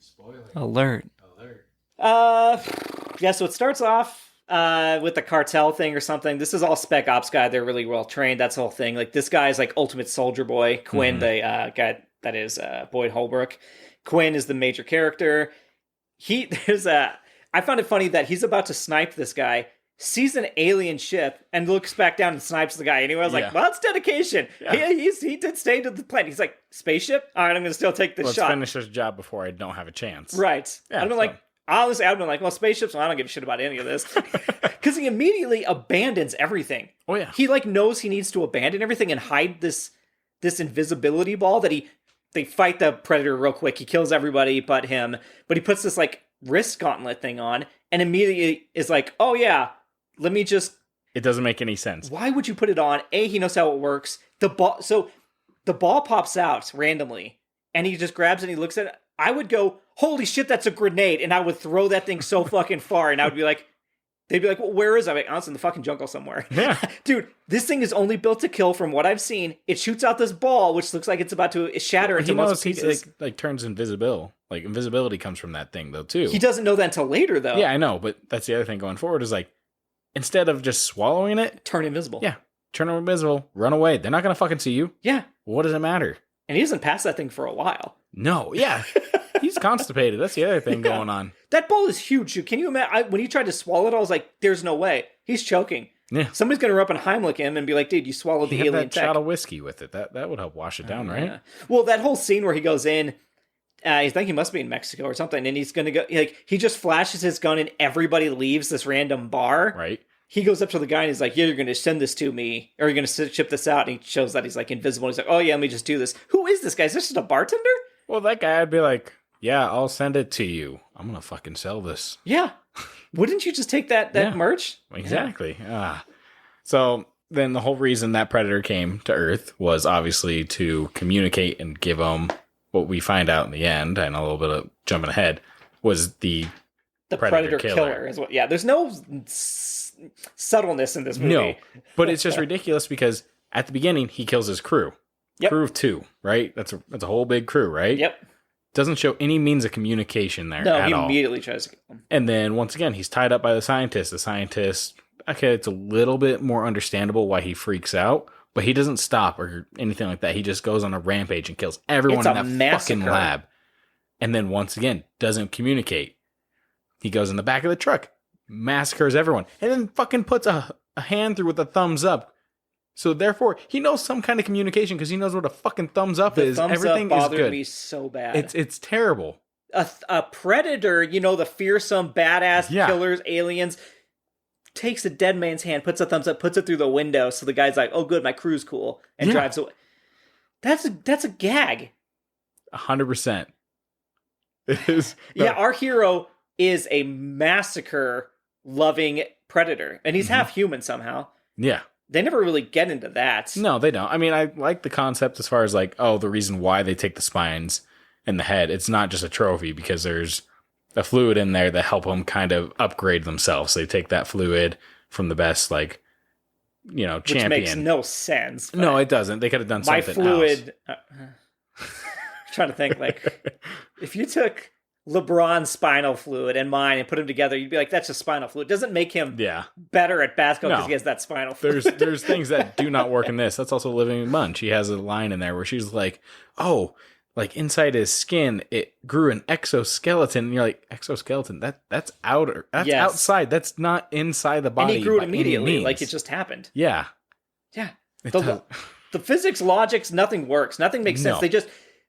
alert. Yeah, so it starts off with the cartel thing or something. This is all Spec Ops guy. They're really well trained. That's the whole thing. This guy is ultimate soldier boy. Quinn, the guy that is Boyd Holbrook. Quinn is the major character. I found it funny that he's about to snipe this guy, sees an alien ship, and looks back down and snipes the guy. Anyway, I was well, that's dedication. Yeah. He did stay to the planet. He's spaceship? All right, I'm going to still take this shot. Let's finish this job before I don't have a chance. Right. Yeah, honestly, I've been well, spaceships, I don't give a shit about any of this. Because he immediately abandons everything. Oh, yeah. He, knows he needs to abandon everything and hide this invisibility ball that they fight the Predator real quick. He kills everybody but him. But he puts this, wrist gauntlet thing on and immediately is oh, yeah, let me just... It doesn't make any sense. Why would you put it on? A, he knows how it works. The ball pops out randomly and he just grabs it and he looks at it. I would go, holy shit, that's a grenade. And I would throw that thing so fucking far. And I would be they'd be well, where is it? Honestly, in the fucking jungle somewhere. Yeah. Dude, this thing is only built to kill from what I've seen. It shoots out this ball, which looks like it's about to shatter into most pieces. He turns invisible. Invisibility comes from that thing, though, too. He doesn't know that until later, though. Yeah, I know. But that's the other thing going forward is, instead of just swallowing it... Turn invisible. Yeah. Turn invisible. Run away. They're not going to fucking see you. Yeah. What does it matter? And he doesn't pass that thing for a while. No. Yeah. He's constipated. That's the other thing going on. That bowl is huge. Can you imagine? When he tried to swallow it, I was like, there's no way. He's choking. Yeah. Somebody's going to run up and Heimlich him and be like, dude, you swallowed the alien that shot of whiskey with it. That would help wash it down, right? Yeah. Well, that whole scene where he goes in, I think he must be in Mexico or something, and he's going to go, like, he just flashes his gun and everybody leaves this random bar. Right. He goes up to the guy and he's like, yeah, you're going to send this to me, or you're going to ship this out, and he shows that he's, like, invisible. He's like, oh, yeah, let me just do this. Who is this guy? Is this just a bartender? Well, that guy would be like, yeah, I'll send it to you. I'm going to fucking sell this. Yeah. Wouldn't you just take that merch? Exactly. Yeah. So then the whole reason that Predator came to Earth was obviously to communicate and give them what we find out in the end, and a little bit of jumping ahead, was the Predator killer. Is what. Yeah, there's no subtleness in this movie. No, but it's just ridiculous because at the beginning he kills his crew. Yep. Crew of 2, right? That's a whole big crew, right? Yep. Doesn't show any means of communication there at all. No, he immediately tries to kill him. And then once again, he's tied up by the scientist. The scientist, okay, it's a little bit more understandable why he freaks out, but he doesn't stop or anything like that. He just goes on a rampage and kills everyone in that massacre. fucking lab. And then once again, doesn't communicate. He goes in the back of the truck, massacres everyone, and then fucking puts a hand through with a thumbs up. So therefore, he knows some kind of communication because he knows what a fucking thumbs up is. Everything up is bothered good. Me so bad. It's terrible. A predator, the fearsome badass killers, aliens, takes a dead man's hand, puts a thumbs up, puts it through the window, so the guy's like, "Oh, good, my crew's cool," and drives away. That's a gag. 100%. It is. Yeah, our hero is a massacre-loving predator, and he's half human somehow. Yeah. They never really get into that. No, they don't. I mean, I like the concept as far as like, the reason why they take the spines and the head. It's not just a trophy because there's a fluid in there that help them kind of upgrade themselves. So they take that fluid from the best, like, champion. Which makes no sense. No, it doesn't. They could have done something else. My fluid... trying to think, like, if you took LeBron's spinal fluid and mine and put them together, you'd be like, that's just spinal fluid. It doesn't make him better at basketball because he has that spinal fluid. There's things that do not work in this. That's also Living Munch. She has a line in there where she's like, like inside his skin, it grew an exoskeleton. And you're like, exoskeleton? That's outer. That's outside. That's not inside the body. And he grew it immediately, like it just happened. Yeah. Yeah. The physics, logics, nothing works. Nothing makes sense.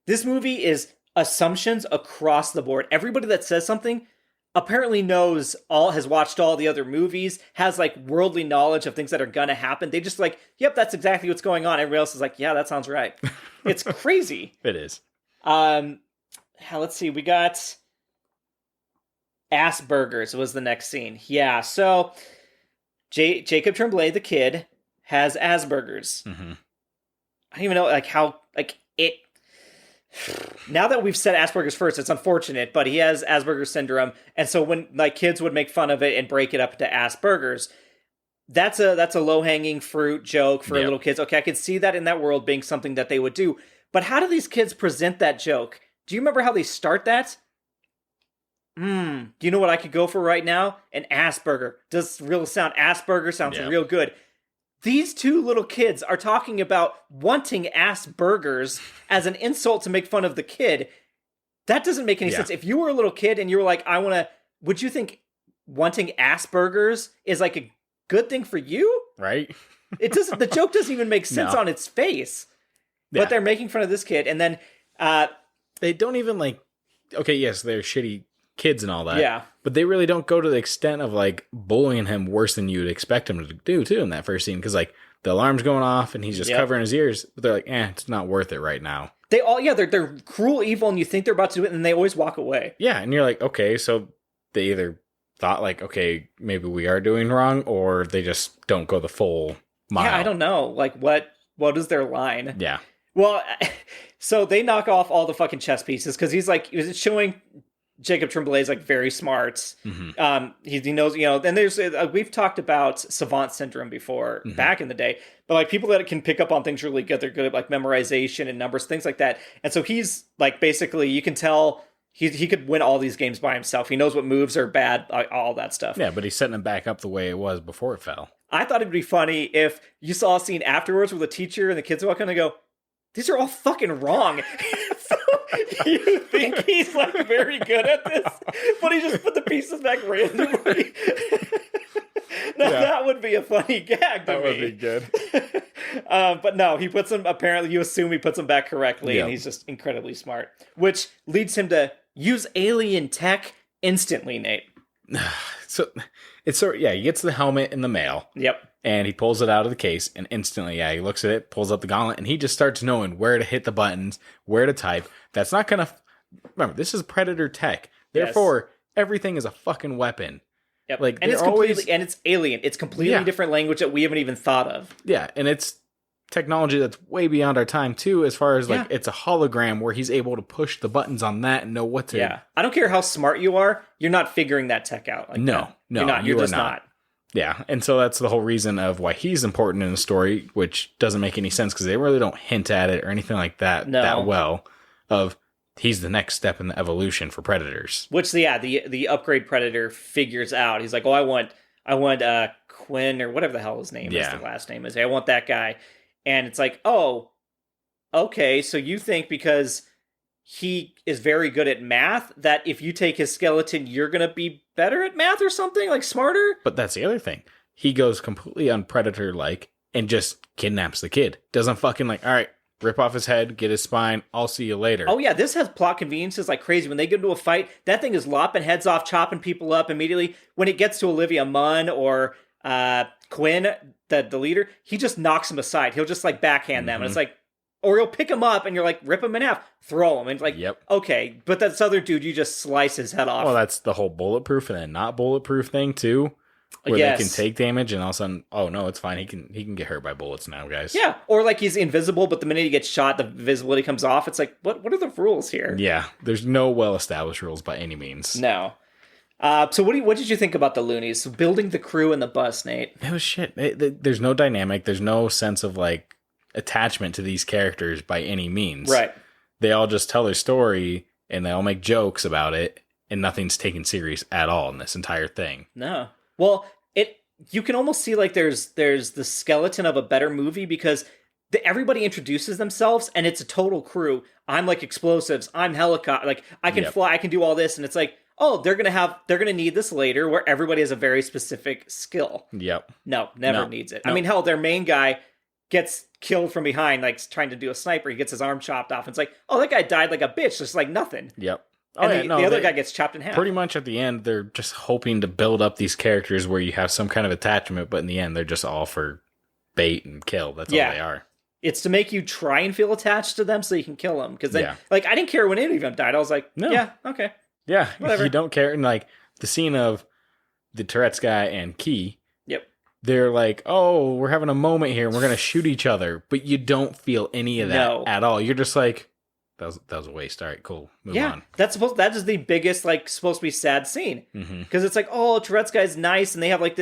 This movie is assumptions across the board. Everybody that says something apparently has watched all the other movies, has like worldly knowledge of things that are gonna happen. They just like, yep, that's exactly what's going on. Everybody else is like, yeah, that sounds right. It's crazy. It is. Let's see. We got Asperger's was the next scene. Yeah. So Jacob Tremblay, the kid, has Asperger's. Mm-hmm. I don't even know how it. Now that we've said Asperger's first, it's unfortunate, but he has Asperger's syndrome, and so when kids would make fun of it and break it up to Asperger's, that's a low-hanging fruit joke for little kids. Okay, I could see that in that world being something that they would do, but how do these kids present that joke? Do you remember how they start that? Do you know what I could go for right now? An Asperger. Does real sound Asperger sounds real good. These two little kids are talking about wanting Asperger's as an insult to make fun of the kid. That doesn't make any sense. If you were a little kid and you were like, would you think wanting Asperger's is like a good thing for you? Right. The joke doesn't even make sense on its face. But they're making fun of this kid, and then they don't even okay, yes, they're shitty kids and all that. Yeah. But they really don't go to the extent of like bullying him worse than you'd expect him to do too in that first scene. Because like the alarm's going off and he's just covering his ears. But they're like, it's not worth it right now. They all, they're cruel, evil, and you think they're about to do it, and they always walk away. Yeah. And you're like, okay, so they either thought like, okay, maybe we are doing wrong, or they just don't go the full mile. Yeah, I don't know. Like what is their line? Yeah. Well, so they knock off all the fucking chess pieces because he's showing Jacob Tremblay is like very smart. Mm-hmm. He knows, and there's, we've talked about savant syndrome before back in the day, but like people that can pick up on things really good, they're good at like memorization and numbers, things like that. And so he's like, basically you can tell he could win all these games by himself. He knows what moves are bad, all that stuff. Yeah, but he's setting it back up the way it was before it fell. I thought it'd be funny if you saw a scene afterwards with the teacher and the kids walk in and go, these are all fucking wrong. You think he's like very good at this, but he just put the pieces back randomly. Now that would be a funny gag to me. That would be good. But no, he puts them, apparently you assume he puts them back correctly, and he's just incredibly smart. Which leads him to use alien tech instantly, Nate. So it's sort of, he gets the helmet in the mail. Yep. And he pulls it out of the case, and instantly, he looks at it, pulls up the gauntlet, and he just starts knowing where to hit the buttons, where to type. That's not gonna... Remember, this is Predator tech. Therefore, everything is a fucking weapon. Yep. Like, and it's completely, and it's alien. It's completely different language that we haven't even thought of. Yeah, and it's technology that's way beyond our time too, as far as like it's a hologram where he's able to push the buttons on that and know what to. Yeah, I don't care how smart you are, you're not figuring that tech out. Like no, you're not. You're just not. Yeah, and so that's the whole reason of why he's important in the story, which doesn't make any sense because they really don't hint at it or anything like that that well. Of he's the next step in the evolution for predators. Which the upgrade predator figures out. He's like, oh, I want Quinn or whatever the hell his name is. The last name is. I want that guy, and it's like, oh, okay. So you think because he is very good at math that if you take his skeleton, you're gonna be better at math or something, like smarter? But that's the other thing. He goes completely unpredator-like and just kidnaps the kid. Doesn't fucking like, all right, rip off his head, get his spine, I'll see you later. Oh yeah, this has plot conveniences like crazy. When they get into a fight, that thing is lopping heads off, chopping people up immediately. When it gets to Olivia Munn or Quinn, the leader, he just knocks them aside. He'll just like backhand them. And it's like, or he'll pick him up and you're like, rip him in half, throw him. And it's like, okay, but that other dude, you just slice his head off. Well, that's the whole bulletproof and then not bulletproof thing too. Where they can take damage and all of a sudden, oh no, it's fine. He can get hurt by bullets now, guys. Yeah, or like he's invisible, but the minute he gets shot, the visibility comes off. It's like, what are the rules here? Yeah, there's no well-established rules by any means. No. So what did you think about the loonies? So building the crew and the bus, Nate? It was shit. There's no dynamic. There's no sense of like attachment to these characters by any means. Right. They all just tell their story and they all make jokes about it, and nothing's taken serious at all in this entire thing. No. Well, you can almost see like there's the skeleton of a better movie because everybody introduces themselves and it's a total crew. I'm like explosives. I'm helicopter. Like I can fly. I can do all this, and it's like, oh, they're gonna need this later, where everybody has a very specific skill. Yep. No, never needs it. No. I mean, hell, their main guy gets killed from behind, like trying to do a sniper. He gets his arm chopped off. It's like, oh, that guy died like a bitch, just like nothing. Yep. And the other guy gets chopped in half. Pretty much at the end, they're just hoping to build up these characters where you have some kind of attachment, but in the end, they're just all for bait and kill. That's all they are. It's to make you try and feel attached to them so you can kill them. Because then, like, I didn't care when any of them died. I was like, yeah, okay. Yeah, whatever. You don't care. And, like, the scene of the Tourette's guy and Key, they're like, oh, we're having a moment here and we're going to shoot each other. But you don't feel any of that at all. You're just like, that was a waste. All right, cool. Move on. That is the biggest, like, supposed to be sad scene. Because it's like, oh, Tourette's guy's nice. And they have, like,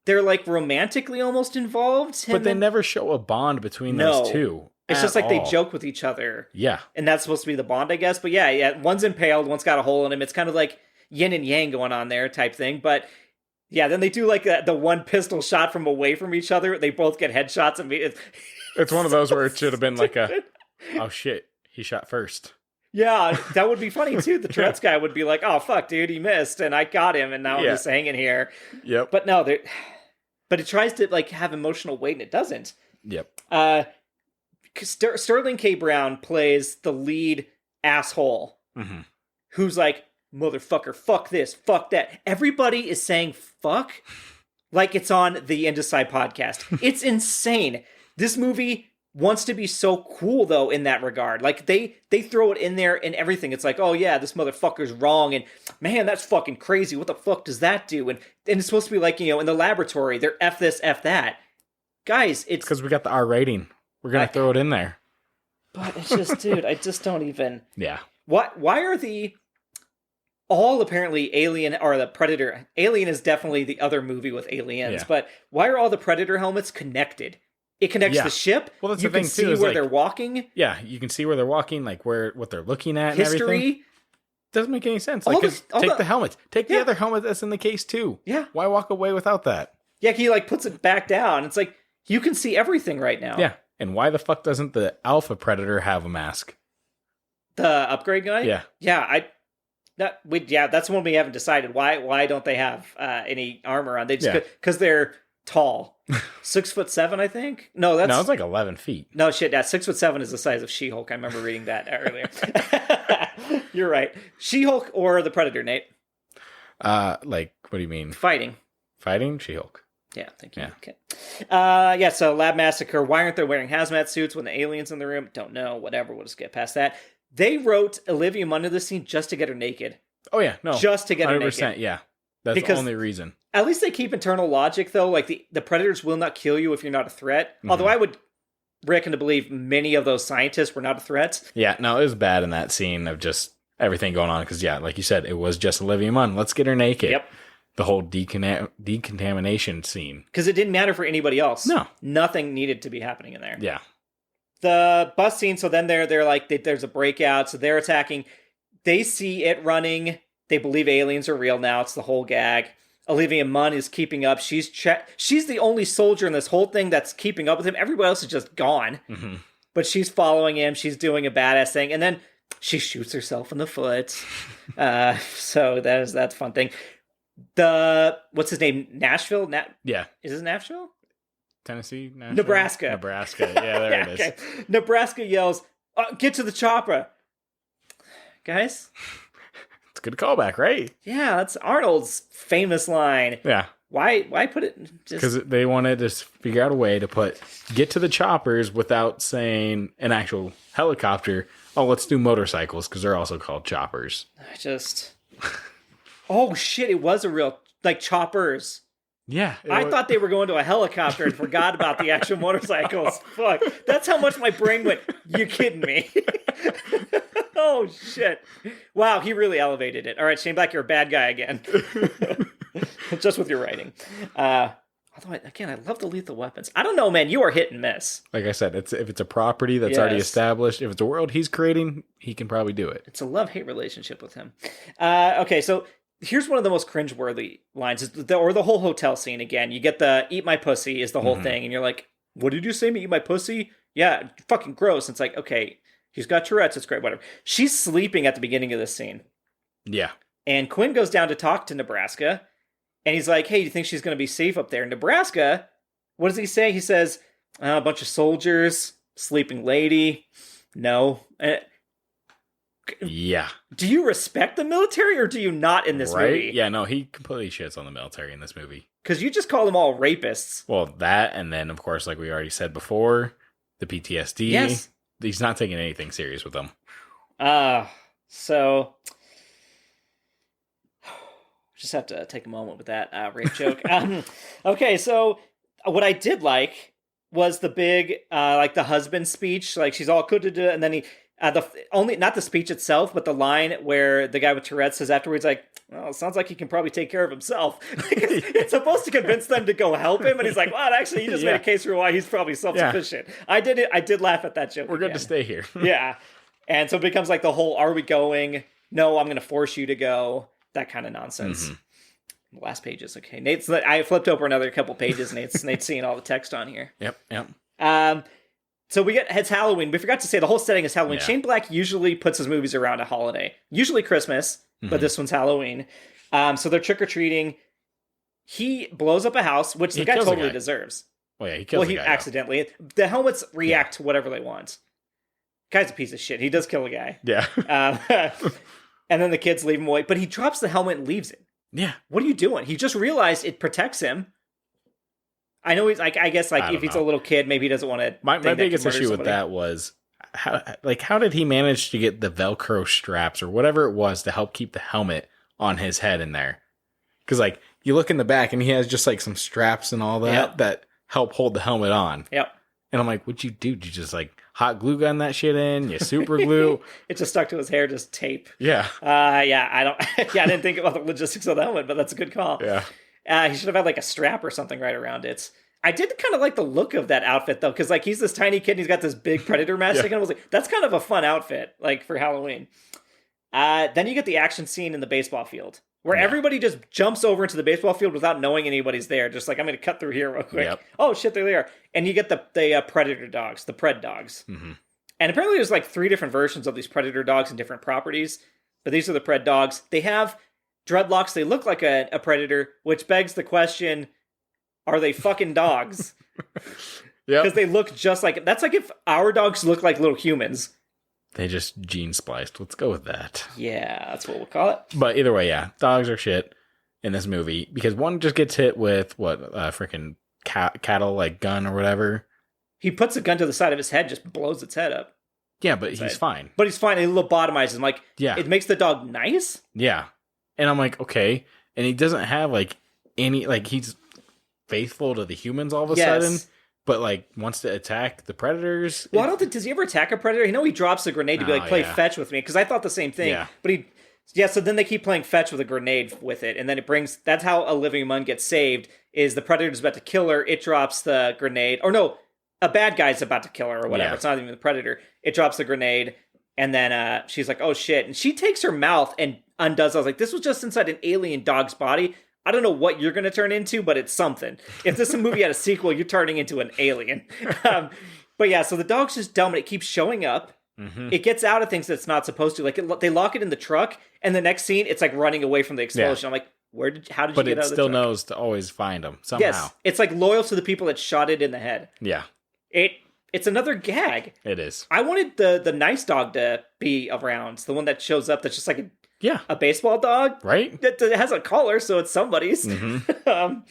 they're, like, romantically almost involved. But they never show a bond between those two. It's just like they joke with each other. Yeah. And that's supposed to be the bond, I guess. But yeah, one's impaled, one's got a hole in him. It's kind of like yin and yang going on there type thing. But yeah, then they do like the one pistol shot from away from each other. They both get headshots. And it's one of those where it should have been like oh shit, he shot first. Yeah, that would be funny too. The Tourette's guy would be like, oh fuck, dude, he missed and I got him and now I'm just hanging here. Yep. But no, but it tries to like have emotional weight and it doesn't. Yep. Sterling K. Brown plays the lead asshole who's like, motherfucker, fuck this, fuck that. Everybody is saying fuck like it's on the Indecide podcast. It's insane. This movie wants to be so cool, though, in that regard. Like, they throw it in there and everything. It's like, oh, yeah, this motherfucker's wrong, and man, that's fucking crazy. What the fuck does that do? And it's supposed to be like, in the laboratory, they're F this, F that. Guys, it's... because we got the R rating. We're going to throw it in there. But it's just, dude, I just don't even... Yeah. Why are all apparently Alien, or the Predator... Alien is definitely the other movie with aliens, but why are all the Predator helmets connected? It connects the ship. Well, that's you the thing, can see too, where they're walking. Yeah, you can see where they're walking, like what they're looking at and History. everything. Doesn't make any sense. Like, take the helmet. Take the other helmet that's in the case, too. Yeah. Why walk away without that? Yeah, he, like, puts it back down. It's like, you can see everything right now. Yeah. And why the fuck doesn't the Alpha Predator have a mask? The upgrade guy? Yeah. Yeah, that's one we haven't decided. Why don't they have any armor on? They just because they're tall. 6'7", I think. No, it's like 11 feet. No shit. That 6'7" is the size of She-Hulk. I remember reading that earlier. You're right. She-Hulk or the Predator, Nate? What do you mean? Fighting, She-Hulk. Yeah, thank you. Yeah. Okay. So Lab Massacre. Why aren't they wearing hazmat suits when the alien's in the room? Don't know. Whatever. We'll just get past that. They wrote Olivia Munn into the scene just to get her naked. Oh, yeah. No. Just to get her 100%, naked. yeah. That's the only reason. At least they keep internal logic, though. Like, the predators will not kill you if you're not a threat. Mm-hmm. Although I would reckon to believe many of those scientists were not a threat. Yeah, no, it was bad in that scene of just everything going on. Because, yeah, like you said, it was just Olivia Munn. Let's get her naked. Yep. The whole decontamination scene. Because it didn't matter for anybody else. No. Nothing needed to be happening in there. Yeah. The bus scene, so then they're like, there's a breakout, so they're attacking. They see it running. They believe aliens are real now. It's the whole gag. Olivia Munn is keeping up. She's the only soldier in this whole thing that's keeping up with him. Everybody else is just gone. Mm-hmm. But she's following him. She's doing a badass thing. And then she shoots herself in the foot. So that's a fun thing. What's his name? Nashville? Yeah. Is this Nashville? Tennessee? Nashville? Nebraska. Yeah, there it is. Okay. Nebraska yells, get to the chopper. Guys? It's a good callback, right? Yeah, that's Arnold's famous line. Yeah. Why put it just... Because they wanted to figure out a way to get to the choppers without saying an actual helicopter. Oh, let's do motorcycles, because they're also called choppers. Oh, shit, it was a real... Like, choppers. Yeah. I thought they were going to a helicopter and forgot about the actual motorcycles. Fuck. That's how much my brain went, you kidding me? Oh, shit. Wow, he really elevated it. All right, Shane Black, you're a bad guy again. Just with your writing. Although, I love the lethal weapons. I don't know, man. You are hit and miss. Like I said, if it's a property that's already established, if it's a world he's creating, he can probably do it. It's a love-hate relationship with him. Okay, so... Here's one of the most cringeworthy lines, or the whole hotel scene again. You get the "eat my pussy" is the whole thing, and you're like, "What did you say? Me eat my pussy?" Yeah, fucking gross. And it's like, okay, he's got Tourette's. It's great, whatever. She's sleeping at the beginning of this scene. Yeah. And Quinn goes down to talk to Nebraska, and he's like, "Hey, do you think she's going to be safe up there?" Nebraska, what does he say? He says, "A bunch of soldiers, sleeping lady." No. Yeah. Do you respect the military or do you not in this movie? Yeah, no, he completely shits on the military in this movie. Because you just call them all rapists. Well, that, and then, of course, like we already said before, the PTSD. Yes. He's not taking anything serious with them. So... Just have to take a moment with that rape joke. Okay, so what I did like was the big, the husband speech. Like, she's all good to do it, and then he... not the speech itself, but the line where the guy with Tourette's says afterwards, like, well, it sounds like he can probably take care of himself. It's supposed to convince them to go help him, and he's like, well, actually, you just made a case for why he's probably self-sufficient. Yeah. I did laugh at that joke. We're good to stay here. Yeah. And so it becomes like the whole, are we going? No, I'm going to force you to go. That kind of nonsense. Mm-hmm. The last pages. Okay. I flipped over another couple pages. Nate's seeing all the text on here. Yep. So it's Halloween. We forgot to say the whole setting is Halloween. Yeah. Shane Black usually puts his movies around a holiday. Usually Christmas, but this one's Halloween. So they're trick-or-treating. He blows up a house, which the guy totally deserves. Well, yeah, he kills the guy. Accidentally. The helmets react to whatever they want. Guy's a piece of shit. He does kill a guy. Yeah. And then the kids leave him away. But he drops the helmet and leaves it. Yeah. What are you doing? He just realized it protects him. I know he's like, I guess like if he's a little kid, maybe he doesn't want to. My biggest issue with that was how did he manage to get the Velcro straps or whatever it was to help keep the helmet on his head in there? Because like you look in the back and he has just like some straps and all that that help hold the helmet on. Yep. And I'm like, what'd you do? Did you just like hot glue gun that shit in? You super glue? It just stuck to his hair, just tape. Yeah. Yeah. I didn't think about the logistics of the helmet, but that's a good call. Yeah. He should have had like a strap or something right around it. I did kind of like the look of that outfit though, because like he's this tiny kid and he's got this big predator mask. And I was like, that's kind of a fun outfit, like for Halloween. Then you get the action scene in the baseball field where everybody just jumps over into the baseball field without knowing anybody's there. Just like, I'm going to cut through here real quick. Yep. Oh shit, there they are. And you get the predator dogs, the pred dogs. Mm-hmm. And apparently there's like 3 different versions of these predator dogs in different properties. But these are the pred dogs. They have dreadlocks. They look like a predator, which begs the question, are they fucking dogs? Yeah. Because they look just like... That's like if our dogs look like little humans. They just gene spliced. Let's go with that. Yeah, that's what we'll call it. But either way, yeah. Dogs are shit in this movie. Because one just gets hit with, freaking cattle, like, gun or whatever. He puts a gun to the side of his head, just blows its head up. Yeah, but he's fine. But he's fine. He lobotomizes him. Like, yeah. It makes the dog nice? Yeah. And I'm like, okay. And he doesn't have, like, any... Like, he's faithful to the humans all of a sudden. But, like, wants to attack the predators. Well, I don't think... Does he ever attack a predator? You know he drops a grenade to be like, play fetch with me. Because I thought the same thing. Yeah. But he... Yeah, so then they keep playing fetch with a grenade with it. And then it brings... That's how Olivia Munn gets saved, is the predator's about to kill her. It drops the grenade. Or no, a bad guy's about to kill her or whatever. Yeah. It's not even the predator. It drops the grenade. And then she's like, oh, shit. And she takes her mouth and undoes. I was like, this was just inside an alien dog's body. I don't know what you're going to turn into, but it's something. If this movie had a sequel, you're turning into an alien. But yeah, so the dog's just dumb, and it keeps showing up. Mm-hmm. It gets out of things that's not supposed to. Like, they lock it in the truck, and the next scene, it's like running away from the explosion. Yeah. I'm like, how did you get out of the truck? But it still knows to always find them somehow. Yes, it's like loyal to the people that shot it in the head. Yeah. It's another gag. It is. I wanted the nice dog to be around. The one that shows up that's just like a baseball dog. Right. That has a collar, so it's somebody's. Mm-hmm.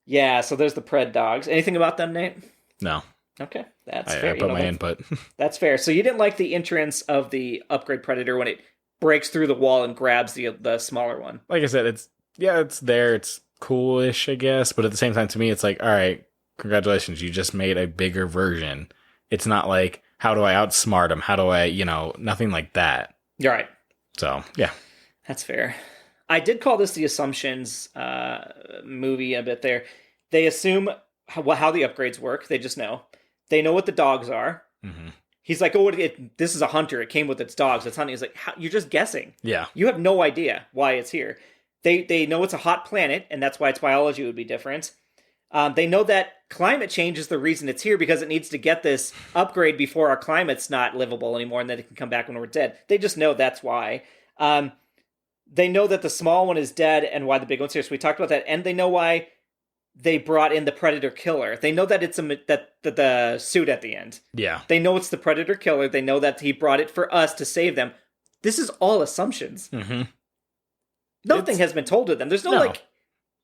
Yeah, so there's the pred dogs. Anything about them, Nate? No. Okay, that's fair. I put my input. That's fair. So you didn't like the entrance of the upgrade predator when it breaks through the wall and grabs the smaller one. Like I said, it's there. It's coolish, I guess. But at the same time, to me, it's like, all right, congratulations, you just made a bigger version. It's not like, how do I outsmart him? How do I, nothing like that. You're right. So, yeah. That's fair. I did call this the Assumptions movie a bit there. They assume how the upgrades work. They just know. They know what the dogs are. Mm-hmm. He's like, oh, this is a hunter. It came with its dogs. It's hunting. He's like, you're just guessing. Yeah. You have no idea why it's here. They know it's a hot planet, and that's why its biology would be different. They know that climate change is the reason it's here, because it needs to get this upgrade before our climate's not livable anymore, and then it can come back when we're dead. They just know that's why. They know that the small one is dead and why the big one's here. So we talked about that. And they know why they brought in the Predator Killer. They know that it's the suit at the end. Yeah. They know it's the Predator Killer. They know that he brought it for us to save them. This is all assumptions. Mm-hmm. Nothing has been told to them. There's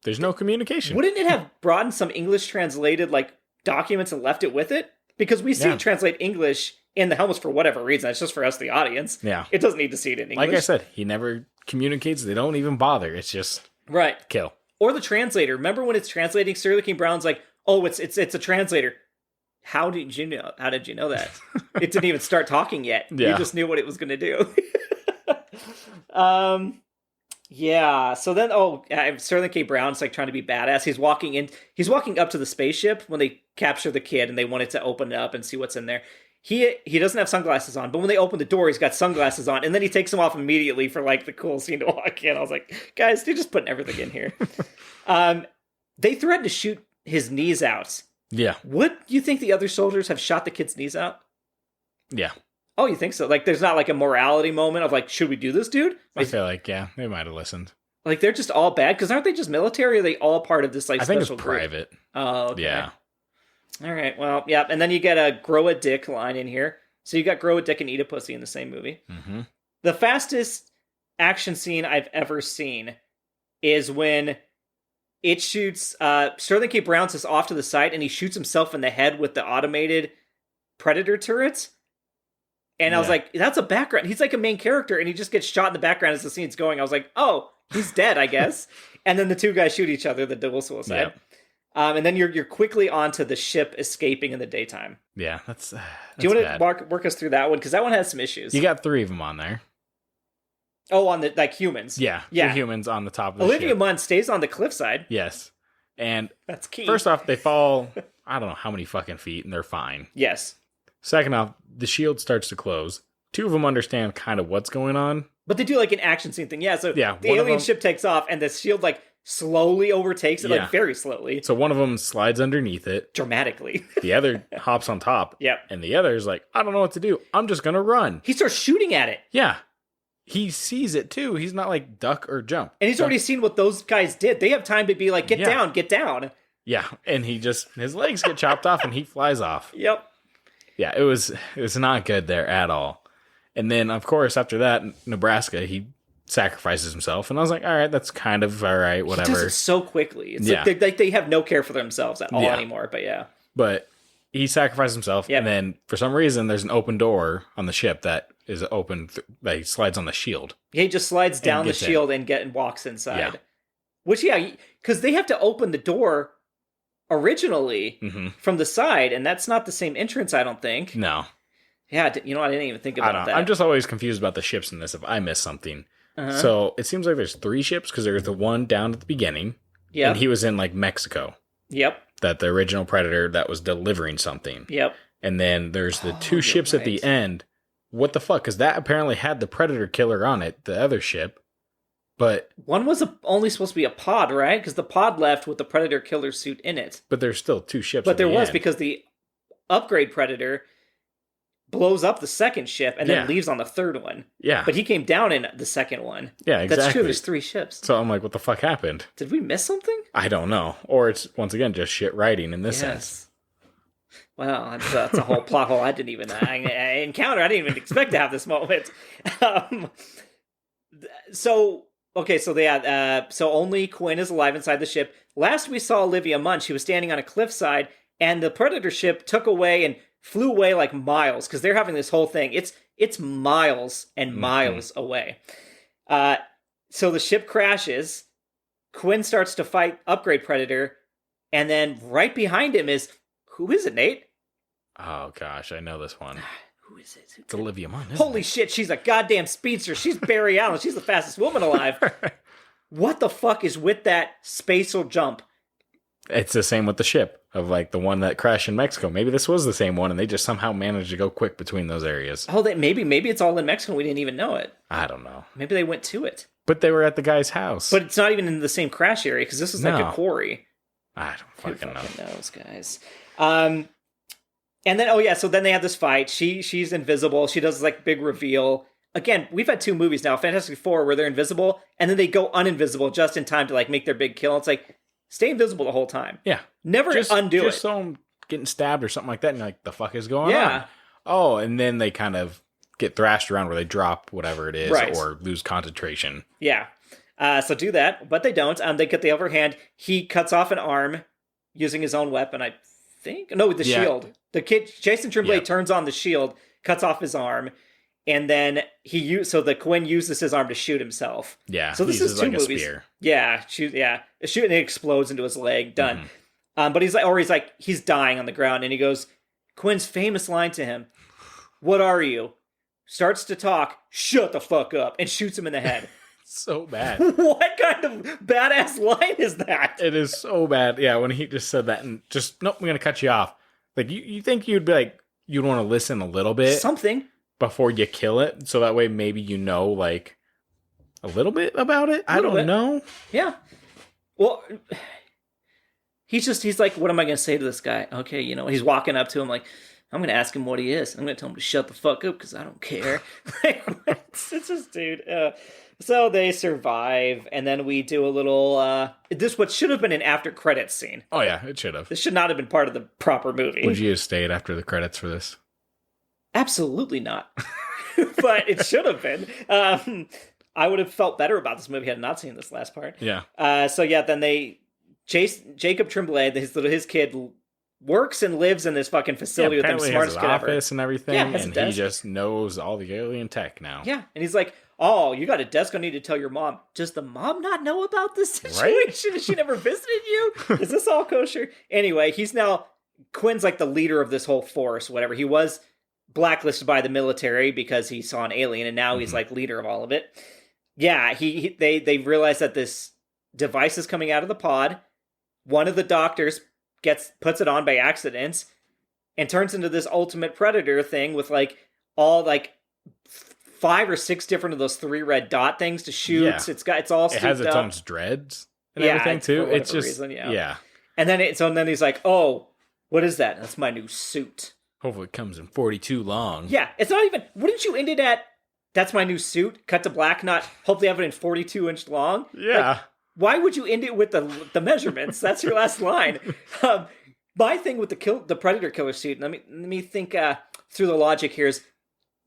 There's no communication. Wouldn't it have brought in some English translated documents and left it with it? Because we see it translate English in the helmets for whatever reason. It's just for us, the audience. Yeah. It doesn't need to see it in English. Like I said, he never communicates. They don't even bother. It's just kill. Or the translator. Remember when it's translating, Sterling King Brown's like, oh, it's a translator. How did you know? How did you know that? It didn't even start talking yet. Yeah. You just knew what it was going to do. Yeah. So then, Sterling K. Brown's trying to be badass. He's walking up to the spaceship when they capture the kid and they wanted to open it up and see what's in there. He doesn't have sunglasses on, but when they open the door, he's got sunglasses on, and then he takes them off immediately for the cool scene to walk in. I was like, guys, you're just putting everything in here. They threatened to shoot his knees out. Yeah. Would you think the other soldiers have shot the kid's knees out? Yeah. Oh, you think so? There's not a morality moment of should we do this, dude? I feel they might have listened. They're just all bad? Because aren't they just military, or are they all part of this, I special think it's group? private. Oh, okay. Yeah. All right, well, yeah. And then you get a grow a dick line in here. So you got grow a dick and eat a pussy in the same movie. Mm-hmm. The fastest action scene I've ever seen is when it shoots... Sterling K. Brown's is off to the side, and he shoots himself in the head with the automated Predator turrets. And I was like, that's a background. He's a main character, and he just gets shot in the background as the scene's going. I was like, oh, he's dead, I guess. And then the two guys shoot each other, the dual suicide. Yep. And then you're quickly onto the ship escaping in the daytime. Yeah, that's do you want to work us through that one? Because that one has some issues. You got 3 of them on there. Oh, on the humans. Yeah. 3 humans on the top of the Olivia ship. Munn stays on the cliffside. Yes. And that's key. First off, they fall, I don't know how many fucking feet, and they're fine. Yes. Second off, the shield starts to close. 2 of them understand kind of what's going on. But they do an action scene thing. Yeah, so the alien ship takes off, and the shield slowly overtakes it, like very slowly. So one of them slides underneath it. Dramatically. The other hops on top. Yep. And the other's like, I don't know what to do. I'm just going to run. He starts shooting at it. Yeah. He sees it too. He's not like duck or jump. And he's already seen what those guys did. They have time to be like, get down, get down. Yeah. And his legs get chopped off and he flies off. Yep. Yeah, it was not good there at all. And then, of course, after that, Nebraska, he sacrifices himself. And I was like, all right, that's kind of all right, whatever. He does it so quickly. It's like they have no care for themselves at all anymore, but yeah. But he sacrifices himself, and then for some reason, there's an open door on the ship that is open, that he slides on the shield. Yeah, he just slides down the shield and walks inside. Yeah. Which, because they have to open the door originally from the side, and that's not the same entrance, I don't think. No. Yeah, I didn't even think about that. I'm just always confused about the ships in this if I miss something. So it seems like there's 3 ships, because there's the one down at the beginning. Yeah. And he was in, like, Mexico. Yep. That the original Predator that was delivering something. Yep. And then there's the 2 ships at the end. What the fuck? Because that apparently had the Predator killer on it, the other ship. But one was only supposed to be a pod, right? Because the pod left with the Predator killer suit in it. But there's still 2 ships. But there was, because the upgrade Predator blows up the second ship and then leaves on the third one. Yeah. But he came down in the second one. Yeah, exactly. That's true. There's 3 ships. So I'm like, what the fuck happened? Did we miss something? I don't know. Or it's, once again, just shit writing in this sense. Well, that's a whole plot hole I didn't even encounter. I didn't even expect to have this moment. So only Quinn is alive inside the ship. Last we saw Olivia Munn, she was standing on a cliffside, and the Predator ship took away and flew away like miles, because they're having this whole thing. It's miles and miles away. So the ship crashes. Quinn starts to fight Upgrade Predator, and then right behind him is, who is it, Nate? Oh gosh, I know this one. Who is it? It's Olivia Munn. Holy shit, she's a goddamn speedster. She's Barry Allen. She's the fastest woman alive. What the fuck is with that spatial jump? It's the same with the ship, of like the one that crashed in Mexico. Maybe this was the same one, and they just somehow managed to go quick between those areas. Oh, maybe it's all in Mexico. We didn't even know it. I don't know. Maybe they went to it. But they were at the guy's house. But it's not even in the same crash area, because this is like a quarry. I don't fucking know. Who knows, guys? And then, so then they have this fight. She's invisible. She does like big reveal. Again, we've had 2 movies now, Fantastic Four, where they're invisible, and then they go uninvisible just in time to like make their big kill. It's like, stay invisible the whole time. Yeah. Never undo it. Just someone getting stabbed or something like that, and you're like, the fuck is going on? Oh, and then they kind of get thrashed around where they drop whatever it is, or lose concentration. Yeah. So do that, but they don't. They get the upper hand. He cuts off an arm using his own weapon, I think. No, with the shield. The kid, Jason Tremblay, turns on the shield, cuts off his arm, and then so the Quinn uses his arm to shoot himself. Yeah. So this is 2 movies. A spear. Yeah, shoot, and it explodes into his leg. Done. But he's dying on the ground, and he goes, Quinn's famous line to him, "What are you?" Starts to talk, "Shut the fuck up," and shoots him in the head. So bad. What kind of badass line is that? It is so bad. Yeah, when he just said that and just, nope, I'm going to cut you off. Like, you think you'd be like, you'd want to listen a little bit. Something. Before you kill it. So that way maybe you know, like, a little bit about it. I don't know. Yeah. Well, he's like, what am I going to say to this guy? Okay, he's walking up to him like, I'm going to ask him what he is. I'm going to tell him to shut the fuck up because I don't care. It's just, dude. So they survive, and then we do a little, what should have been an after credits scene. Oh yeah, it should have. This should not have been part of the proper movie. Would you have stayed after the credits for this? Absolutely not. But it should have been. I would have felt better about this movie had I not seen this last part. Yeah. Then Jacob Tremblay, his kid, works and lives in this fucking facility with them smartest kid ever. Office and everything, and he just knows all the alien tech now. Yeah, and he's like, "Oh, you got a desk. I need to tell your mom." Does the mom not know about this situation? Has she never visited you? Is this all kosher? Anyway, Quinn's like the leader of this whole force, whatever. He was blacklisted by the military because he saw an alien, and now he's like leader of all of it. Yeah, they realize that this device is coming out of the pod. One of the doctors puts it on by accident and turns into this ultimate predator thing with like all like 5 or 6 different of those 3 red dot things to shoot. Yeah. It's all it has its up. own dreads and everything too. For It's just reason, yeah. And then he's like, "Oh, what is that? That's my new suit." Hopefully it comes in 42 long. Yeah, it's not even. Wouldn't you end it at, "That's my new suit"? Cut to black. Not hopefully have it in 42-inch long. Yeah. Like, why would you end it with the measurements? That's your last line. My thing with the Predator killer suit. Let me think through the logic here. Is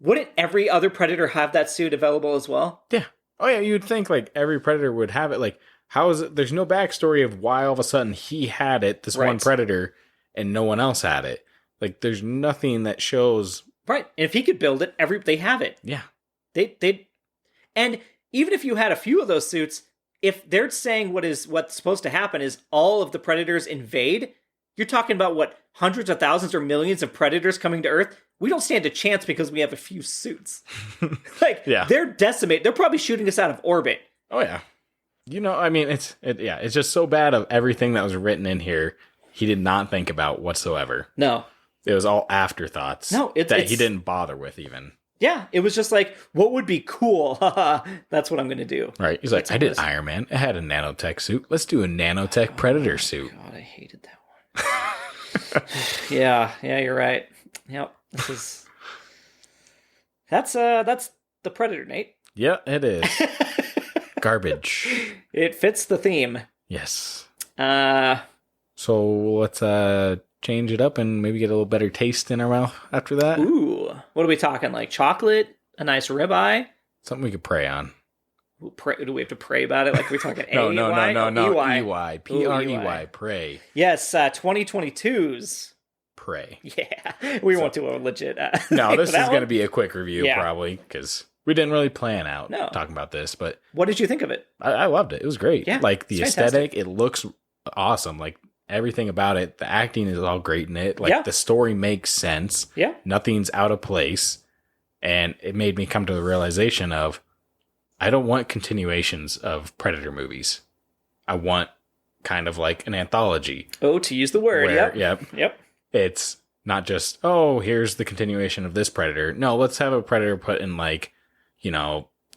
wouldn't every other Predator have that suit available as well? Yeah. Oh yeah, you'd think like every Predator would have it. Like, how is it? There's no backstory of why all of a sudden he had it, this one Predator, and no one else had it. Like, there's nothing that shows. Right. And if he could build it, they have it. Yeah. They and even if you had a few of those suits, if they're saying what's supposed to happen is all of the Predators invade, you're talking about what, hundreds of thousands or millions of Predators coming to Earth? We don't stand a chance because we have a few suits. Like, they're decimated. They're probably shooting us out of orbit. Oh yeah. I mean, it's just so bad of everything that was written in here. He did not think about whatsoever. No. It was all afterthoughts. No, that he didn't bother with even. Yeah, it was just like, what would be cool? That's what I'm going to do. Right. He's like, I did Iron Man. I had a nanotech suit. Let's do a nanotech Predator suit. God, I hated that one. Yeah, you're right. Yep. That's the Predator, Nate. Yeah, it is. Garbage. It fits the theme. Yes. So let's change it up and maybe get a little better taste in our mouth after that. Ooh, what are we talking? Like chocolate, a nice ribeye, something we could pray on. Do we have to pray about it? Like we're talking no, EY? EY. P-R-E-Y. Pray. Yes, 2022's. Pray. Yeah, we won't do a legit. No, this is going to be a quick review probably because we didn't really plan out talking about this. But what did you think of it? I loved it. It was great. Yeah, like the aesthetic, it looks awesome. Like everything about it, the acting is all great in it. Like the story makes sense. Yeah, nothing's out of place, and it made me come to the realization of I don't want continuations of Predator movies. I want kind of like an anthology. Oh, to use the word. Yep. It's not just, here's the continuation of this Predator. No, let's have a Predator put in like,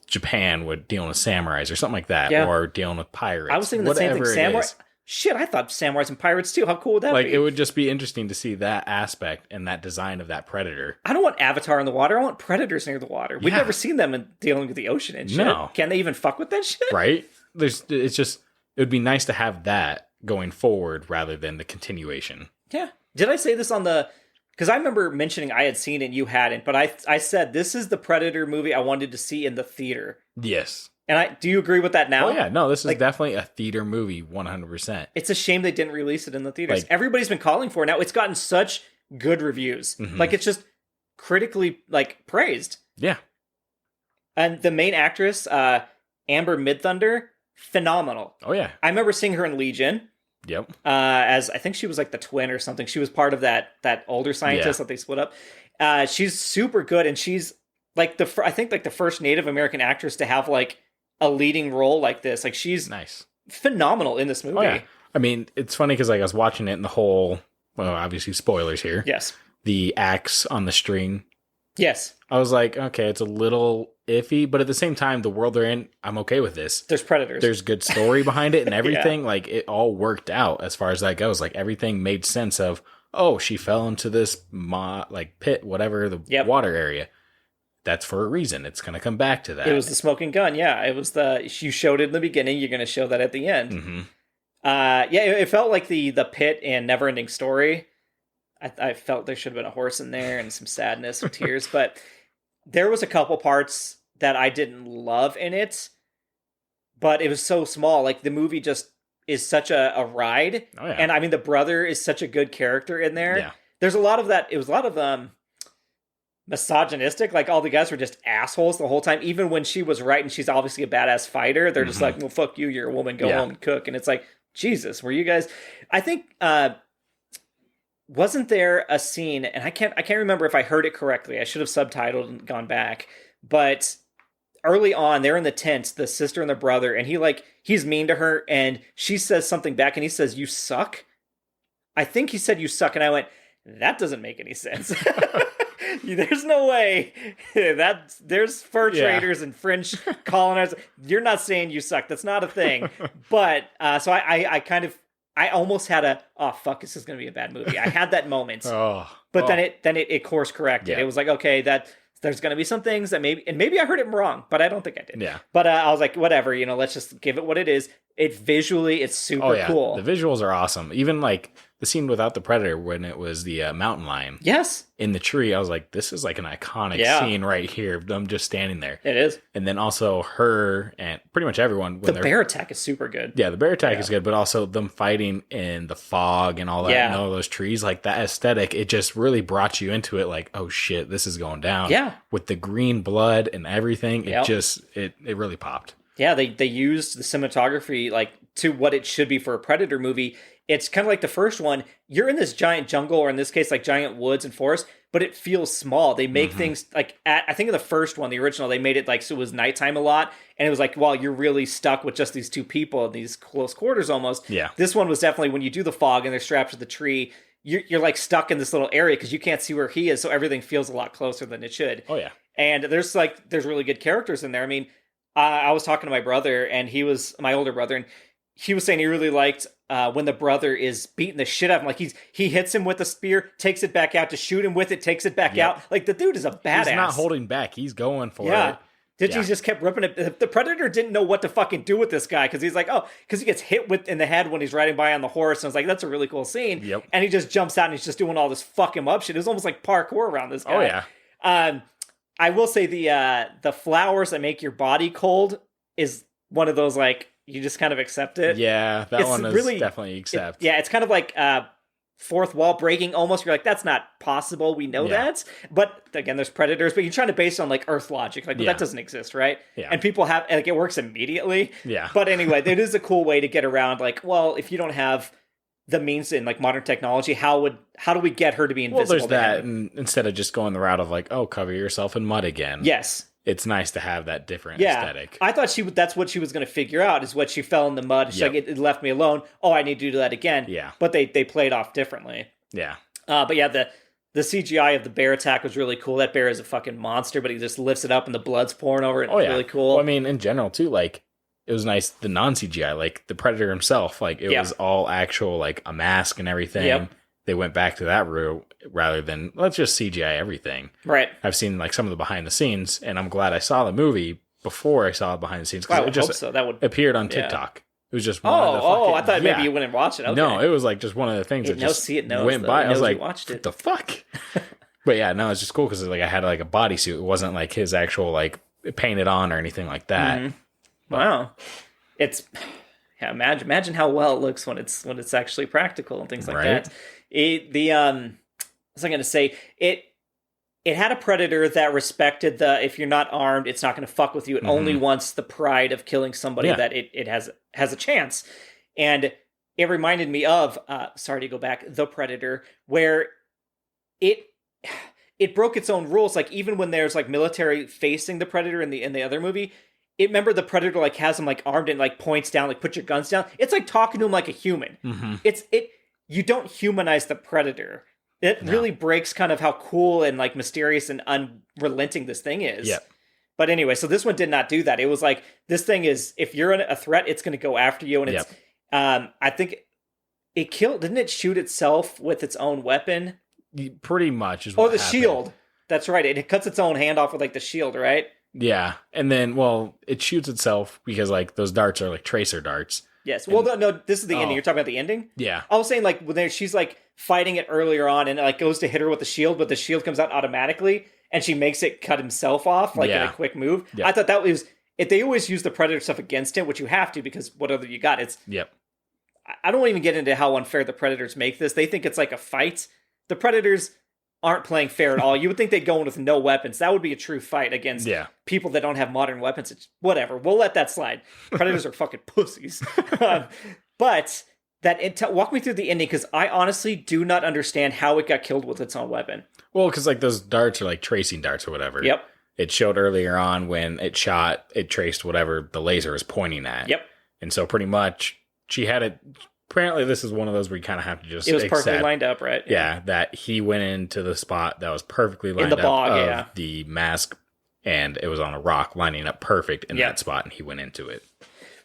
Japan with dealing with samurais or something like that, or dealing with pirates. I was thinking the same thing. Samurai. Shit, I thought samurais and pirates too. How cool would that be? Like, it would just be interesting to see that aspect and that design of that Predator. I don't want Avatar in the water. I want Predators near the water. We've never seen them in dealing with the ocean and shit. No. Can they even fuck with that shit? Right? It would be nice to have that going forward rather than the continuation. Yeah. Did I say this on the... Because I remember mentioning I had seen it and you hadn't, but I said this is the Predator movie I wanted to see in the theater. Yes. And do you agree with that now? Oh yeah, no, this is definitely a theater movie, 100%. It's a shame they didn't release it in the theaters. Everybody's been calling for it now. It's gotten such good reviews. Mm-hmm. Like, it's just critically, praised. Yeah. And the main actress, Amber Midthunder, phenomenal. Oh yeah. I remember seeing her in Legion. Yep. As I think she was like the twin or something. She was part of that older scientist that they split up. She's super good, and she's like the first Native American actress to have like a leading role like this. Like, she's nice, phenomenal in this movie. Oh, yeah. I mean, it's funny because I was watching it and the whole, obviously spoilers here. Yes. The axe on the string. Yes. I was like, okay, it's a little iffy, but at the same time, the world they're in, I'm okay with this. There's predators. There's good story behind it and everything. Yeah. Like, it all worked out as far as that goes. Like, everything made sense of, she fell into this pit, whatever, the water area. That's for a reason. It's going to come back to that. It was the smoking gun. Yeah. It was you showed it in the beginning. You're going to show that at the end. Mm-hmm. It felt like the pit and Neverending Story. I felt there should have been a horse in there and some sadness or tears, but there was a couple parts that I didn't love in it, but it was so small. Like, the movie just is such a ride. Oh, yeah. And I mean, the brother is such a good character in there. Yeah. There's a lot of that. It was a lot of misogynistic. Like, all the guys were just assholes the whole time. Even when she was right and she's obviously a badass fighter, they're just like, well, fuck you, you're a woman, go home and cook. And it's like, Jesus, were you guys... I think... wasn't there a scene, and I can't remember if I heard it correctly. I should have subtitled and gone back. But early on, they're in the tent, the sister and the brother, and he's mean to her, and she says something back, and he says, "You suck." I think he said, "You suck," and I went, that doesn't make any sense. There's no way that there's fur traders and fringe colonizers. You're not saying you suck. That's not a thing. But so I almost had oh fuck, this is gonna be a bad movie. I had that moment. But then it course corrected. It was like, okay, there's going to be some things that maybe I heard it wrong, but I don't think I did. Yeah. But I was like, whatever, let's just give it what it is. It's super cool. The visuals are awesome. Even like the scene without the predator when it was the mountain lion. Yes. In the tree, I was like, this is like an iconic scene right here. I'm just standing there. It is. And then also her and pretty much everyone. The bear attack is super good. Yeah, the bear attack is good, but also them fighting in the fog and all that and all those trees, like that aesthetic, it just really brought you into it like, oh shit, this is going down. Yeah. With the green blood and everything, it really popped. Yeah, they used the cinematography like to what it should be for a Predator movie. It's kind of like the first one. You're in this giant jungle, or in this case, like giant woods and forest, but it feels small. They make things like I think in the first one, the original, they made it like so it was nighttime a lot, and it was like, well, you're really stuck with just these two people in these close quarters almost. Yeah. This one was definitely when you do the fog and they're strapped to the tree, you're like stuck in this little area because you can't see where he is, so everything feels a lot closer than it should. Oh yeah. And there's really good characters in there. I mean, I was talking to my brother, and he was my older brother, and he was saying he really liked when the brother is beating the shit out of him. Like he hits him with a spear, takes it back out to shoot him with it, takes it back out. Like the dude is a badass. He's not holding back. He's going for it. He just kept ripping it. The Predator didn't know what to fucking do with this guy because he's like, because he gets hit in the head when he's riding by on the horse. And I was like, that's a really cool scene. Yep. And he just jumps out and he's just doing all this fuck him up shit. It was almost like parkour around this guy. Oh yeah. I will say the flowers that make your body cold is one of those like you just kind of accept it. Yeah, that one is really, definitely accept. It's kind of like fourth wall breaking almost. You're like, that's not possible. We know that. But again, there's predators, but you're trying to base it on like Earth logic. Like, that doesn't exist, right? Yeah. And people have, like, it works immediately. Yeah. But anyway, it is a cool way to get around, like, well, if you don't have the means in like modern technology, how do we get her to be invisible? Well, there's that, and instead of just going the route of like, oh, cover yourself in mud again. Yes. It's nice to have that different aesthetic. I thought that's what she was going to figure out, is what she fell in the mud. She's like, it left me alone. Oh, I need to do that again. Yeah. But they played off differently. Yeah. But yeah, the CGI of the bear attack was really cool. That bear is a fucking monster, but he just lifts it up and the blood's pouring over it. It's really cool. Well, I mean, in general too, like, it was nice, the non-CGI, like the Predator himself, like it was all actual, like a mask and everything. Yep. They went back to that route rather than let's just CGI everything. Right. I've seen like some of the behind the scenes, and I'm glad I saw the movie before I saw it behind the scenes, because it just that would appeared on TikTok. It was just one of the fucking, I thought maybe you went and watched it. Okay. No, it was like just one of the things that just went by. I was like, what the fuck? But yeah, no, it's just cool because like I had like a bodysuit. It wasn't like his actual like painted on or anything like that. Mm-hmm. Wow, it's imagine how well it looks when it's actually practical and things like that. What was I going to say? It had a Predator that respected if you're not armed, it's not going to fuck with you. It only wants the pride of killing somebody that it has a chance. And it reminded me of, sorry to go back, The Predator, where it broke its own rules. Like even when there's like military facing the Predator in the other movie, remember the Predator like has him like armed and like points down, like put your guns down. It's like talking to him like a human. You don't humanize the Predator. It really breaks kind of how cool and like mysterious and unrelenting this thing is. Yeah. But anyway, so this one did not do that. It was like, this thing is, if you're a threat, it's going to go after you. And it's, I think it didn't it shoot itself with its own weapon? Pretty much is what happened. Shield. That's right. It cuts its own hand off with like the shield, right? Yeah. And then, well, it shoots itself because like those darts are like tracer darts. Yes. Well, no, this is the ending. You're talking about the ending? Yeah. I was saying, like, when she's, like, fighting it earlier on, and it, like, goes to hit her with the shield, but the shield comes out automatically, and she makes it cut himself off, like, in a quick move. Yep. I thought that was... they always use the Predator stuff against it, which you have to, because what other you got? It's... Yep. I don't even get into how unfair the Predators make this. They think it's like a fight. The Predators aren't playing fair at all. You would think they'd go in with no weapons. That would be a true fight against people that don't have modern weapons. It's whatever. We'll let that slide. Predators are fucking pussies. But walk me through the ending, because I honestly do not understand how it got killed with its own weapon. Well, because like those darts are like tracing darts or whatever. Yep. It showed earlier on when it shot, it traced whatever the laser is pointing at. Yep. And so pretty much she had it apparently this is one of those where you kind of have to just It was perfectly lined up, right? Yeah, that he went into the spot that was perfectly lined in the bog, up of the mask, and it was on a rock lining up perfect in that spot, and he went into it.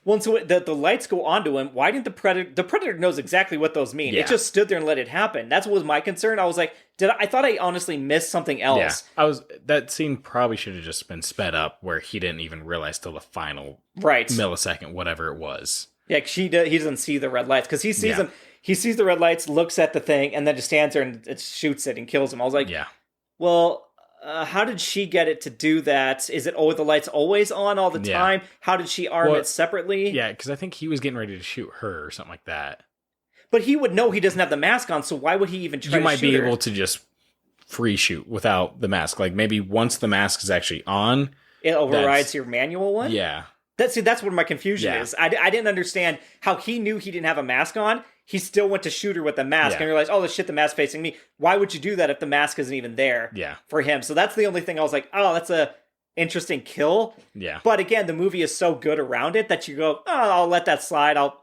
Well, and so the lights go onto him. Why didn't the Predator... The Predator knows exactly what those mean. Yeah. It just stood there and let it happen. That's what was my concern. I was like, I thought I honestly missed something else. Yeah, that scene probably should have just been sped up where he didn't even realize till the final millisecond, whatever it was. Yeah, he doesn't see the red lights because he sees them. He sees the red lights, looks at the thing, and then just stands there and it shoots it and kills him. I was like, well, how did she get it to do that? Is it the lights always on all the time? How did she arm it separately? Yeah, because I think he was getting ready to shoot her or something like that. But he would know he doesn't have the mask on, so why would he even try to shoot her? You might be able to just free shoot without the mask. Like maybe once the mask is actually on, it overrides your manual one? Yeah. That's what my confusion is. I didn't understand how he knew he didn't have a mask on. He still went to shoot her with the mask and realized, oh, shit, the mask facing me. Why would you do that if the mask isn't even there for him? So that's the only thing I was like, oh, that's a interesting kill. Yeah. But again, the movie is so good around it that you go, oh, I'll let that slide. I'll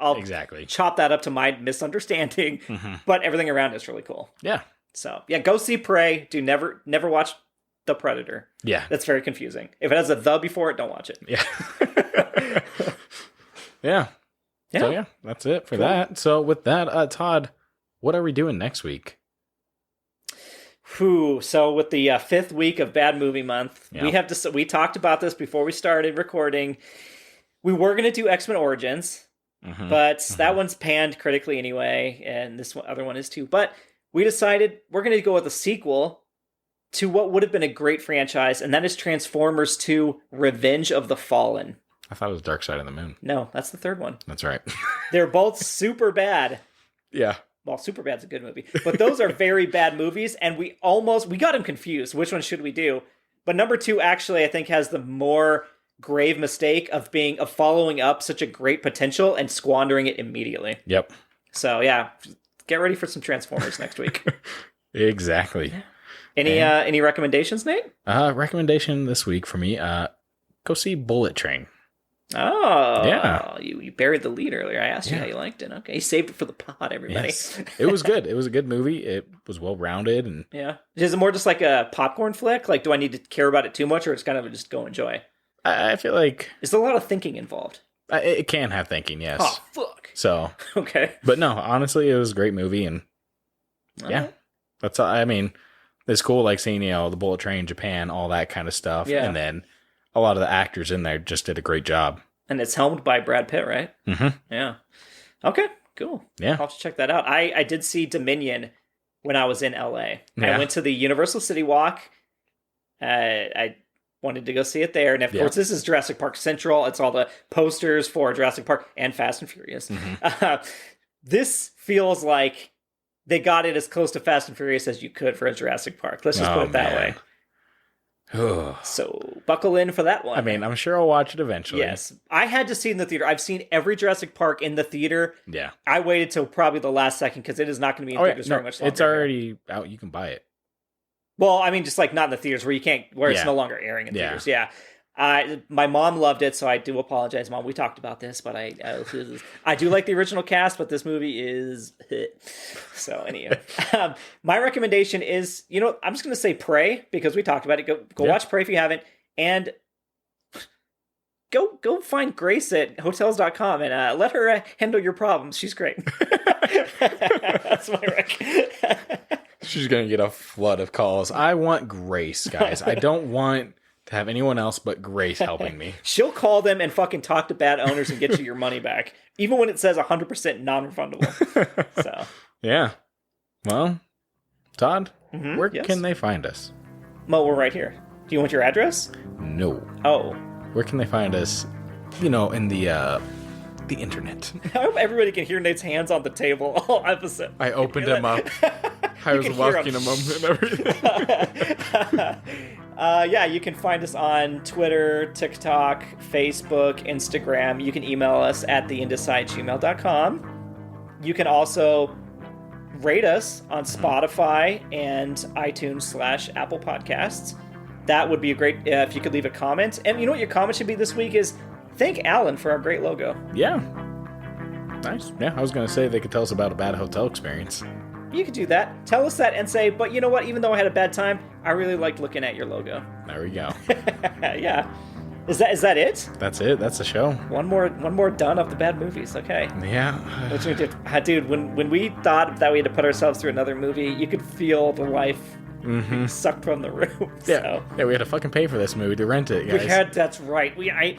chop that up to my misunderstanding. But everything around it is really cool. Yeah. So, yeah, go see Prey. Never watch The Predator. Yeah. That's very confusing. If it has a "the" before it, don't watch it. Yeah. Yeah. So, yeah, that's it for that. So, with that, Todd, what are we doing next week? So, with the 5th week of Bad Movie Month, we talked about this before we started recording. We were going to do X-Men Origins, but that one's panned critically anyway, and this other one is too. But we decided we're going to go with a sequel to what would have been a great franchise, and that is Transformers 2: Revenge of the Fallen. I thought it was Dark Side of the Moon. No, that's the third one. That's right. They're both super bad. Yeah. Well, Superbad's a good movie. But those are very bad movies, and we got them confused. Which one should we do? But number 2 actually, I think, has the more grave mistake of following up such a great potential and squandering it immediately. Yep. So, yeah, get ready for some Transformers next week. Exactly. Any recommendations, Nate? Recommendation this week for me, go see Bullet Train. Oh, yeah. You buried the lead earlier. I asked you how you liked it. Okay, you saved it for the pod, everybody. Yes. It was good. It was a good movie. It was well rounded, and Is it more just like a popcorn flick? Like, do I need to care about it too much, or it's kind of just go enjoy? I feel like there's a lot of thinking involved. It can have thinking, yes. Oh fuck. So okay, but no, honestly, it was a great movie, and that's all. I mean, it's cool, like seeing the Bullet Train, Japan, all that kind of stuff, and then a lot of the actors in there just did a great job. And it's helmed by Brad Pitt, right? Mm-hmm. Yeah. Okay, cool. Yeah. I'll have to check that out. I did see Dominion when I was in LA. Yeah. I went to the Universal City Walk. I wanted to go see it there. And of course, this is Jurassic Park Central. It's all the posters for Jurassic Park and Fast and Furious. Mm-hmm. This feels like they got it as close to Fast and Furious as you could for a Jurassic Park. Let's just put it that way. So buckle in for that one. I mean, I'm sure I'll watch it eventually. Yes. I had to see it in the theater. I've seen every Jurassic Park in the theater. Yeah. I waited till probably the last second because it is not going to be in theaters very much longer. It's already out. You can buy it. Well, I mean, just like not in the theaters where it's no longer airing in theaters. Yeah. My mom loved it, so I do apologize, Mom. We talked about this, but I do like the original cast, but this movie is so anyway. My recommendation is, I'm just going to say Prey because we talked about it. Go watch Prey if you haven't, and go find Grace at Hotels.com and let her handle your problems. She's great. That's my rec. She's going to get a flood of calls. I want Grace, guys. I don't want to have anyone else but Grace helping me. She'll call them and fucking talk to bad owners and get you your money back, even when it says 100% non-refundable. So yeah. Well, Todd, where can they find us? Mo, we're right here. Do you want your address? No. Oh. Where can they find us? In the internet. I hope everybody can hear Nate's hands on the table all episode. I opened them up. I was walking them up and everything. You can find us on Twitter, TikTok, Facebook, Instagram. You can email us at theindecide@gmail.com. You can also rate us on Spotify and iTunes / Apple Podcasts. That would be a great if you could leave a comment. And you know what your comment should be this week is thank Alan for our great logo. Yeah. Nice. Yeah, I was going to say they could tell us about a bad hotel experience. You could do that. Tell us that and say, but you know what? Even though I had a bad time, I really liked looking at your logo. There we go. Yeah. Is that it? That's it. That's the show. One more done of the bad movies. Okay. Yeah. Dude, when we thought that we had to put ourselves through another movie, you could feel the life sucked from the room. Yeah. Yeah, we had to fucking pay for this movie to rent it, guys. That's right. I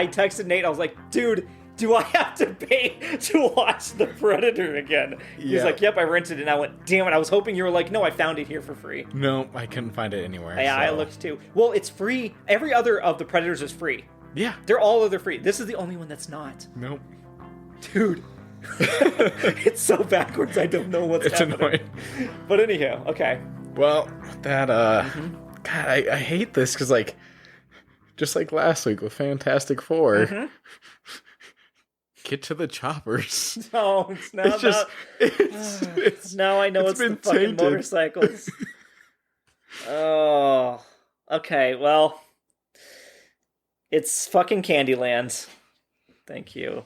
texted Nate. I was like, dude, do I have to pay to watch The Predator again? He's like, yep, I rented it. And I went, damn it. I was hoping you were like, no, I found it here for free. No, I couldn't find it anywhere. Yeah, I looked too. Well, it's free. Every other of the Predators is free. Yeah. They're all other free. This is the only one that's not. Nope. Dude. It's so backwards. I don't know what's happening. Annoying. But anyhow, okay. Well, that, God, I hate this because, like, just like last week with Fantastic Four, get to the choppers. No, it's not. It's just, it's now I know it's the fucking tainted motorcycles. Oh, okay. Well, it's fucking Candyland. Thank you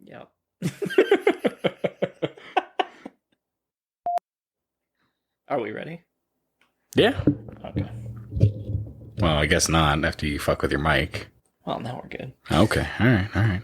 yeah. Are we ready? Yeah. Okay. Well, I guess not after you fuck with your mic. Well, now we're good. Okay. All right.